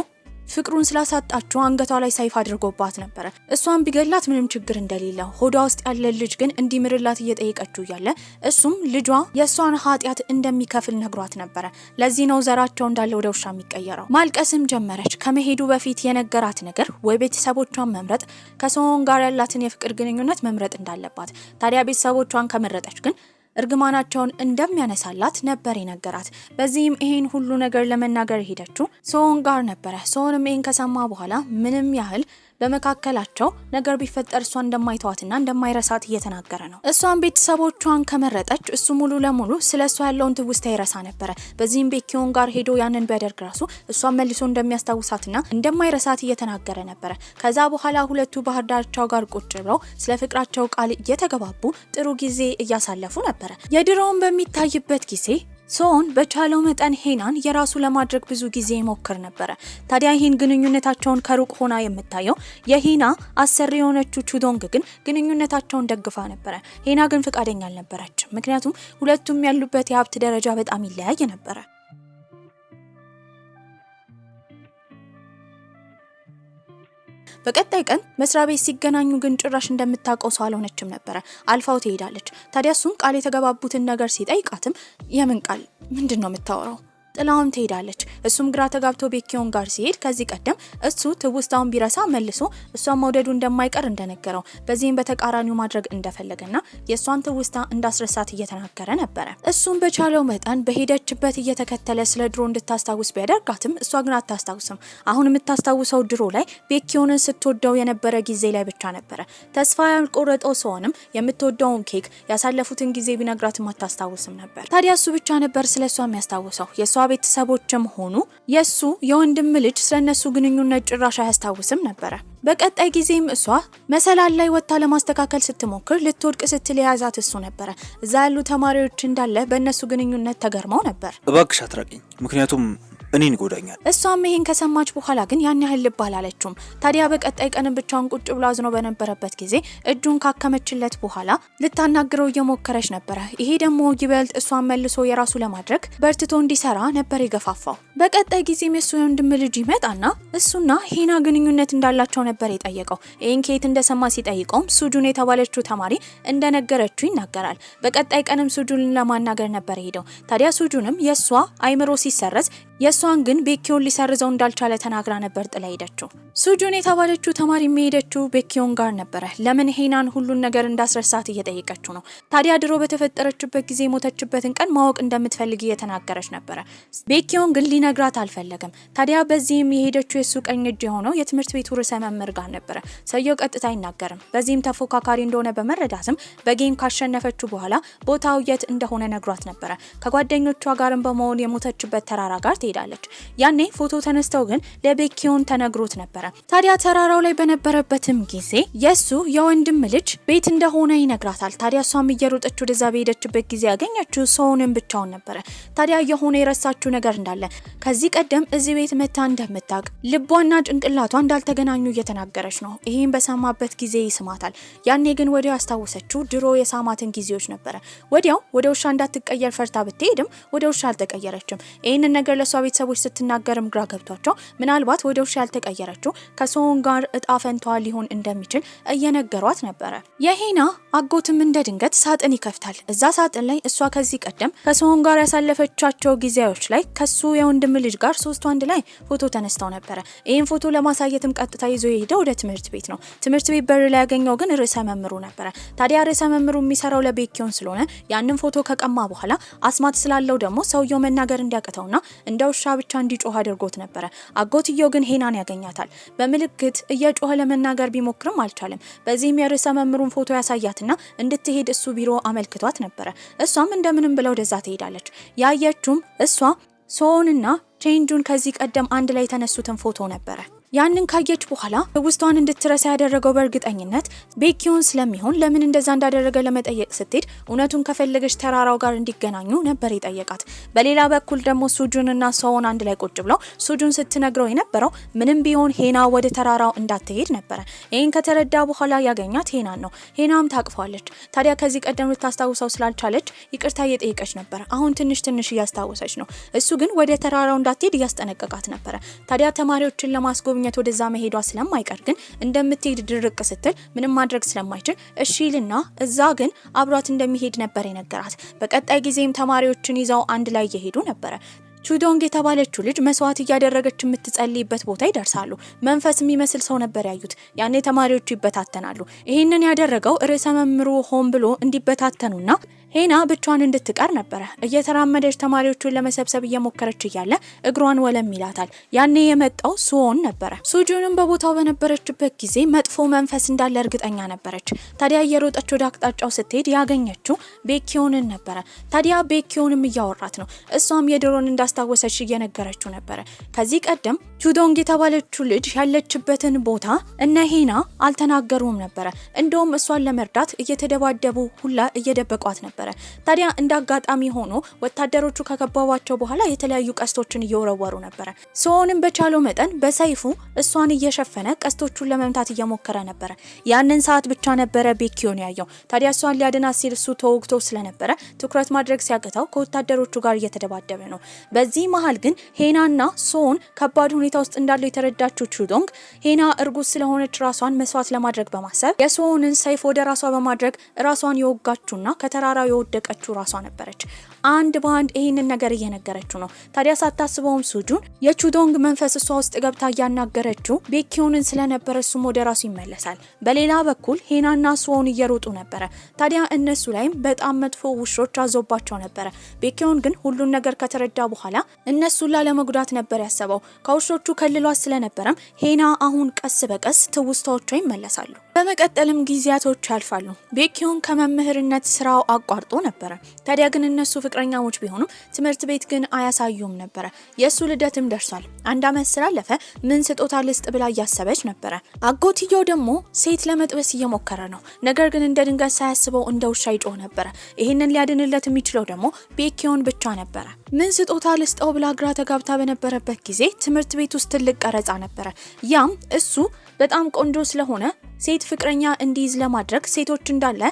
ፍቅሩን ስላሳጣችው አንገቷ ላይ ሰይፍ አድርጎባት ነበር። እሷን ቢገላት ምንም ችግር እንደሌለ ሆዷ ውስጥ ያለ ልጅ ግን እንዲምርላት እየጠየቀችው ያለ እሱም ልጇ የሷን ኃጢያት እንደሚከፍል ነግሯት ነበር። ለዚህ ነው ዘራቸው እንዳለ ወደ ውሻ የሚቀየረው። ማልቀስም ጀመረች። ከመሄዱ በፊት የነገራት ነገር ወይ ቤተሰቦቿን መምረጥ ከሶን ጋር ያላትን የፍቅር ግንኙነት መምረጥ እንዳለባት። ታዲያ ቤተሰቦቿን ከመረጠች ግን እርግማናቸውን እንደሚያነሳላት ነበር የነገራት። በዚህም ይሄን ሁሉ ነገር ለመናገር ሄደችው ሶን ጋር ነበር። ሶንም ይሄን ከሰማ በኋላ ምንም ያህል በመካከላቸው ነገር ቢፈጠር እሷን እንደማይተዋትና እንደማይረሳት እየተናገረ ነው። እሷን ቤተሰቦቿን ከመረጠች እሱ ሙሉ ለሙሉ ስለሷ ያለውን ትውስታ ይረሳ ነበር። በዚህም ቤኪዮን ጋር ሄዶ ያንን ቢያደርግ ራሱ እሷን መልሶ እንደሚያስታውሳትና እንደማይረሳት እየተናገረ ነበር። ከዛ በኋላ ሁለቱ ባህር ዳርቻው ጋር ቁጭ ብለው ስለ ፍቅራቸው ቃል እየተገባቡ ጥሩ ጊዜ እያሳለፉ ነበር። የድሮውን በሚታይበት ጊዜ ሶን በቻለው መጠን ሄናን የራሱ ለማድረግ ብዙ ጊዜ ይሞክር ነበር። ታዲያ ይህን ግንኙነታቸውን ከሩቅ ሆና የምታየው የሄና አሰሪ የሆነችው ቹዶንግ ግን ግንኙነታቸውን ደግፋ ነበር። ሄና ግን ፈቃደኛ አልነበረችም። ምክንያቱም ሁለቱም ያሉበት የሀብት ደረጃ በጣም ይለያይ ነበር። በቀጣይ ቀን መስሪያ ቤት ሲገናኙ ግን ጭራሽ እንደምታውቀው ሰው አልሆነችም ነበር። አልፋው ትሄዳለች። ታዲያ እሱም ቃል የተገባቡትን ነገር ሲጠይቃትም የምን ቃል ምንድነው የምታወራው? ጥላውን ትሄዳለች። እሱም ግራ ተጋብቶ ቤኪዮን ጋር ሲሄድ ከዚህ ቀደም እሱ ትውስታውን ቢረሳ መልሶ እሷን መውደዱ እንደማይቀር እንደነገረው በዚህም በተቃራኒው ማድረግ እንደፈለገና የእሷን ትውስታ እንዳስረሳት እየተናገረ ነበር። እሱም በቻለው መጠን በሄደችበት እየተከተለ ስለ ድሮ እንድታስታውስ ቢያደርጋትም እሷ ግን አታስታውስም። አሁን የምታስታውሰው ድሮ ላይ ቤኪዮንን ስትወደው የነበረ ጊዜ ላይ ብቻ ነበር። ተስፋ ያልቆረጠው ሰውንም የምትወደውን ኬክ ያሳለፉትን ጊዜ ቢነግራትም አታስታውስም ነበር። ታዲያ እሱ ብቻ ነበር ስለሷ የሚያስታውሰው። የሷ ቤተሰቦችም ሆኑ የሱ የወንድም ልጅ ስለነሱ ግንኙነት ጭራሽ አያስታውስም ነበር። በቀጣይ ጊዜም እሷ መሰላል ላይ ወጣ ለማስተካከል ስትሞክር ልትወድቅ ስትል የያዛት እሱ ነበር። እዛ ያሉ ተማሪዎች እንዳለ በእነሱ ግንኙነት ተገርመው ነበር። እባክሽ አትራቂኝ፣ ምክንያቱም እኔን ይጎዳኛል። እሷም ይሄን ከሰማች በኋላ ግን ያን ያህል ልብ አላለችም። ታዲያ በቀጣይ ቀን ብቻውን ቁጭ ብሎ አዝኖ በነበረበት ጊዜ እጁን ካከመችለት በኋላ ልታናግረው እየሞከረች ነበር። ይሄ ደግሞ ይበልጥ እሷን መልሶ የራሱ ለማድረግ በርትቶ እንዲሰራ ነበር የገፋፋው። በቀጣይ ጊዜም የሱ ወንድም ልጅ ይመጣና እሱና ሄና ግንኙነት እንዳላቸው ነበር የጠየቀው። ይሄን ከየት እንደሰማ ሲጠይቀውም ሱጁን የተባለችው ተማሪ እንደነገረችው ይናገራል። በቀጣይ ቀንም ሱጁንን ለማናገር ነበር ሄደው። ታዲያ ሱጁንም የሷ አይምሮ ሲሰረዝ የሷን ግን ቤኪዮን ሊሰርዘው እንዳልቻለ ተናግራ ነበር ጥላ ሄደችው። ሱጁን የተባለችው ተማሪ የሚሄደችው ቤኪዮን ጋር ነበር። ለምን ሄናን ሁሉን ነገር እንዳስረሳት እየጠየቀችው ነው። ታዲያ ድሮ በተፈጠረችበት ጊዜ ሞተችበትን ቀን ማወቅ እንደምትፈልግ እየተናገረች ነበር። ቤኪዮን ግን ሊነግራት አልፈለገም። ታዲያ በዚህም የሄደችው የሱ ቀኝ እጅ የሆነው የትምህርት ቤቱ ርዕሰ መምህር ጋር ነበር። ሰውየው ቀጥታ አይናገርም። በዚህም ተፎካካሪ እንደሆነ በመረዳትም በጌም ካሸነፈችው በኋላ ቦታው የት እንደሆነ ነግሯት ነበር። ከጓደኞቿ ጋርም በመሆን የሞተችበት ተራራ ጋር ትሄዳለች። ያኔ ፎቶ ተነስተው ግን ለቤኪዮን ተነግሮት ነበር። ታዲያ ተራራው ላይ በነበረበትም ጊዜ የሱ የወንድም ልጅ ቤት እንደሆነ ይነግራታል። ታዲያ እሷም እየሮጠች ወደዛ በሄደችበት ጊዜ ያገኘችው ሶንን ብቻውን ነበር። ታዲያ የሆነ የረሳችው ነገር እንዳለ ከዚህ ቀደም እዚህ ቤት መታ እንደምታውቅ ልቧና ጭንቅላቷ እንዳልተገናኙ እየተናገረች ነው። ይሄን በሰማበት ጊዜ ይስማታል። ያኔ ግን ወዲያው ያስታወሰችው ድሮ የሳማትን ጊዜዎች ነበር። ወዲያው ወደ ውሻ እንዳትቀየር ፈርታ ብትሄድም ወደ ውሻ አልተቀየረችም። ይሄንን ነገር ለሷ ቤተሰቦች ስትናገርም ግራ ገብቷቸው ምናልባት ወደ ውሻ ያልተቀየረችው ከሶን ጋር እጣ ፈንታዋ ሊሆን እንደሚችል እየነገሯት ነበር። የሄና አጎትም እንደ ድንገት ሳጥን ይከፍታል። እዛ ሳጥን ላይ እሷ ከዚህ ቀደም ከሶን ጋር ያሳለፈቻቸው ጊዜዎች ላይ ከሱ የወንድም ልጅ ጋር ሶስቱ አንድ ላይ ፎቶ ተነስተው ነበር። ይሄን ፎቶ ለማሳየትም ቀጥታ ይዞ የሄደው ወደ ትምህርት ቤት ነው። ትምህርት ቤት በር ላይ ያገኘው ግን ርዕሰ መምህሩ ነበር። ታዲያ ርዕሰ መምህሩ የሚሰራው ለቤኪዮን ስለሆነ ያንን ፎቶ ከቀማ በኋላ አስማት ስላለው ደግሞ ሰውየው መናገር እንዲያቀተውና እንደ ውሻ ብቻ እንዲጮህ አድርጎት ነበር። አጎትየው ግን ሄናን ያገኛታል። በምልክት እየጮኸ ለመናገር ቢሞክርም አልቻለም። በዚህም የርዕሰ መምህሩን ፎቶ ያሳያትና እንድትሄድ እሱ ቢሮ አመልክቷት ነበር። እሷም እንደምንም ብለው ወደዛ ትሄዳለች። ያየችውም እሷ ሶንና ቼንጁን ከዚህ ቀደም አንድ ላይ የተነሱትን ፎቶ ነበር። ያንን ካየች በኋላ ውስጧን እንድትረሳ ያደረገው በእርግጠኝነት ቤኪዮን ስለሚሆን ለምን እንደዛ እንዳደረገ ለመጠየቅ ስትሄድ እውነቱን ከፈለገች ተራራው ጋር እንዲገናኙ ነበር የጠየቃት። በሌላ በኩል ደግሞ ሱጁንና ሰውን አንድ ላይ ቁጭ ብለው ሱጁን ስትነግረው የነበረው ምንም ቢሆን ሄና ወደ ተራራው እንዳትሄድ ነበረ። ይህን ከተረዳ በኋላ ያገኛት ሄናን ነው። ሄናም ታቅፏለች። ታዲያ ከዚህ ቀደም ልታስታውሰው ስላልቻለች ይቅርታ እየጠየቀች ነበር። አሁን ትንሽ እያስታወሰች ነው። እሱ ግን ወደ ተራራው እንዳትሄድ እያስጠነቀቃት ነበረ። ታዲያ ተማሪዎችን ለማስጎብኘት ወደዛ መሄዷ ስለማይቀር ግን እንደምትሄድ ድርቅ ስትል ምንም ማድረግ ስለማይችል እሺ ይልና እዛ ግን አብሯት እንደሚሄድ ነበር የነገራት። በቀጣይ ጊዜም ተማሪዎችን ይዘው አንድ ላይ እየሄዱ ነበረ። ቹዶንግ የተባለችው ልጅ መስዋዕት እያደረገች የምትጸልይበት ቦታ ይደርሳሉ። መንፈስ የሚመስል ሰው ነበር ያዩት። ያኔ ተማሪዎቹ ይበታተናሉ። ይህንን ያደረገው ርዕሰ መምህሩ ሆን ብሎ እንዲበታተኑና ሄና ብቻዋን እንድትቀር ነበረ። እየተራመደች ተማሪዎቹን ለመሰብሰብ እየሞከረች እያለ እግሯን ወለም ይላታል። ያኔ የመጣው ሱዎን ነበረ። ሱጁንም በቦታው በነበረችበት ጊዜ መጥፎ መንፈስ እንዳለ እርግጠኛ ነበረች። ታዲያ እየሮጠች ወደ አቅጣጫው ስትሄድ ያገኘችው ቤኪዮንን ነበረ። ታዲያ ቤኪዮንም እያወራት ነው። እሷም የድሮን እንዳስታወሰች እየነገረችው ነበረ። ከዚህ ቀደም ቹዶንግ የተባለችው ልጅ ያለችበትን ቦታ እነ ሄና አልተናገሩም ነበረ። እንደውም እሷን ለመርዳት እየተደባደቡ ሁላ እየደበቋት ነበር። ታዲያ እንዳጋጣሚ ሆኖ ወታደሮቹ ከከበቧቸው በኋላ የተለያዩ ቀስቶችን እየወረወሩ ነበር። ሱዎንም በቻለው መጠን በሰይፉ እሷን እየሸፈነ ቀስቶቹን ለመምታት እየሞከረ ነበር። ያንን ሰዓት ብቻ ነበረ ቤኪዮን ያየው። ታዲያ እሷን ሊያድናት ሲል እሱ ተወግቶ ስለነበረ ትኩረት ማድረግ ሲያቅተው ከወታደሮቹ ጋር እየተደባደበ ነው። በዚህ መሃል ግን ሄናና ሱዎን ከባድ ሁኔታ ውስጥ እንዳሉ የተረዳችው ቹዶንግ ሄና እርጉዝ ስለሆነች ራሷን መስዋዕት ለማድረግ በማሰብ የሱዎንን ሰይፍ ወደ ራሷ በማድረግ ራሷን የወጋችውና ከተራራ የወደቀችው ራሷ ነበረች። አንድ በአንድ ይህንን ነገር እየነገረችው ነው። ታዲያ ሳታስበውም ሱጁን የቹዶንግ መንፈስ እሷ ውስጥ ገብታ እያናገረችው ቤኪዮንን ስለነበረ እሱም ወደ ራሱ ይመለሳል። በሌላ በኩል ሄናና ሱዎን እየሮጡ ነበረ። ታዲያ እነሱ ላይም በጣም መጥፎ ውሾች አዞባቸው ነበረ። ቤኪዮን ግን ሁሉን ነገር ከተረዳ በኋላ እነሱን ላለመጉዳት ነበር ያሰበው። ከውሾቹ ከልሏት ስለነበረም ሄና አሁን ቀስ በቀስ ትውስታዎቿ ይመለሳሉ። በመቀጠልም ጊዜያቶች ያልፋሉ። ቤኪዮን ከመምህርነት ስራው አቋርጦ ነበረ። ታዲያ ግን እነሱ ፍቅረኛሞች ቢሆኑም ትምህርት ቤት ግን አያሳዩም ነበረ። የሱ ልደትም ደርሷል። አንድ አመት ስላለፈ ምን ስጦታ ልስጥ ብላ እያሰበች ነበረ። አጎትየው ደግሞ ሴት ለመጥበስ እየሞከረ ነው። ነገር ግን እንደ ድንገት ሳያስበው እንደ ውሻ ይጮህ ነበረ። ይህንን ሊያድንለት የሚችለው ደግሞ ቤኪዮን ብቻ ነበረ። ምን ስጦታ ልስጠው ብላ ግራ ተጋብታ በነበረበት ጊዜ ትምህርት ቤት ውስጥ ትልቅ ቀረጻ ነበረ። ያም እሱ በጣም ቆንጆ ስለሆነ ሴት ፍቅረኛ እንዲይዝ ለማድረግ ሴቶች እንዳለ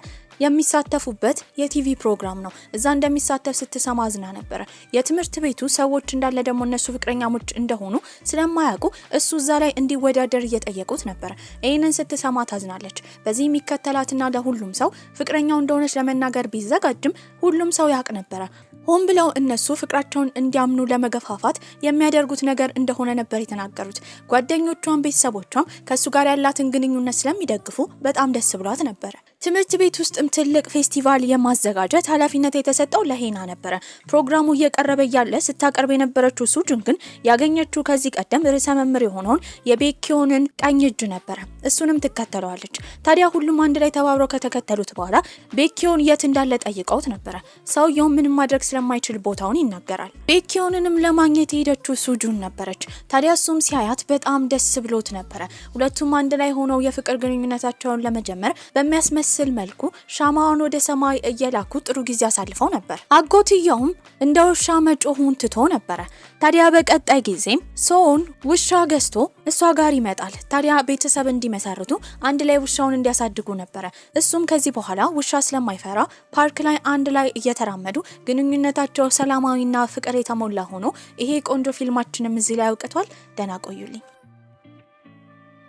የሚሳተፉበት የቲቪ ፕሮግራም ነው። እዛ እንደሚሳተፍ ስትሰማ አዝና ነበረ። የትምህርት ቤቱ ሰዎች እንዳለ ደግሞ እነሱ ፍቅረኛሞች እንደሆኑ ስለማያውቁ እሱ እዛ ላይ እንዲወዳደር እየጠየቁት ነበረ። ይህንን ስትሰማ ታዝናለች። በዚህ የሚከተላትና ለሁሉም ሰው ፍቅረኛው እንደሆነች ለመናገር ቢዘጋጅም ሁሉም ሰው ያውቅ ነበረ። ሆን ብለው እነሱ ፍቅራቸውን እንዲያምኑ ለመገፋፋት የሚያደርጉት ነገር እንደሆነ ነበር የተናገሩት። ጓደኞቿም ቤተሰቦቿም ከሱ ጋር ያላትን ግንኙነት ስለሚደግፉ በጣም ደስ ብሏት ነበረ። ትምህርት ቤት ውስጥም ትልቅ ፌስቲቫል የማዘጋጀት ኃላፊነት የተሰጠው ለሄና ነበረ። ፕሮግራሙ እየቀረበ ያለ ስታቀርብ የነበረችው ሱጁን ግን ያገኘችው ከዚህ ቀደም ርዕሰ መምህር የሆነውን የቤኪዮንን ቀኝ እጅ ነበረ። እሱንም ትከተለዋለች። ታዲያ ሁሉም አንድ ላይ ተባብረው ከተከተሉት በኋላ ቤኪዮን የት እንዳለ ጠይቀውት ነበረ። ሰውየው ምንም ማድረግ ስለማይችል ቦታውን ይናገራል። ቤኪዮንንም ለማግኘት የሄደችው ሱጁን ነበረች። ታዲያ እሱም ሲያያት በጣም ደስ ብሎት ነበረ። ሁለቱም አንድ ላይ ሆነው የፍቅር ግንኙነታቸውን ለመጀመር በሚያስመስል መልኩ ሻማውን ወደ ሰማይ እየላኩ ጥሩ ጊዜ አሳልፈው ነበር። አጎትየውም እንደ ውሻ መጮሁን ትቶ ነበረ። ታዲያ በቀጣይ ጊዜም ሱዎን ውሻ ገዝቶ እሷ ጋር ይመጣል። ታዲያ ቤተሰብ እንዲመሰርቱ አንድ ላይ ውሻውን እንዲያሳድጉ ነበረ። እሱም ከዚህ በኋላ ውሻ ስለማይፈራ ፓርክ ላይ አንድ ላይ እየተራመዱ ግንኙነታቸው ሰላማዊና ፍቅር የተሞላ ሆኖ ይሄ ቆንጆ ፊልማችንም እዚህ ላይ አውቅቷል። ደህና ቆዩልኝ።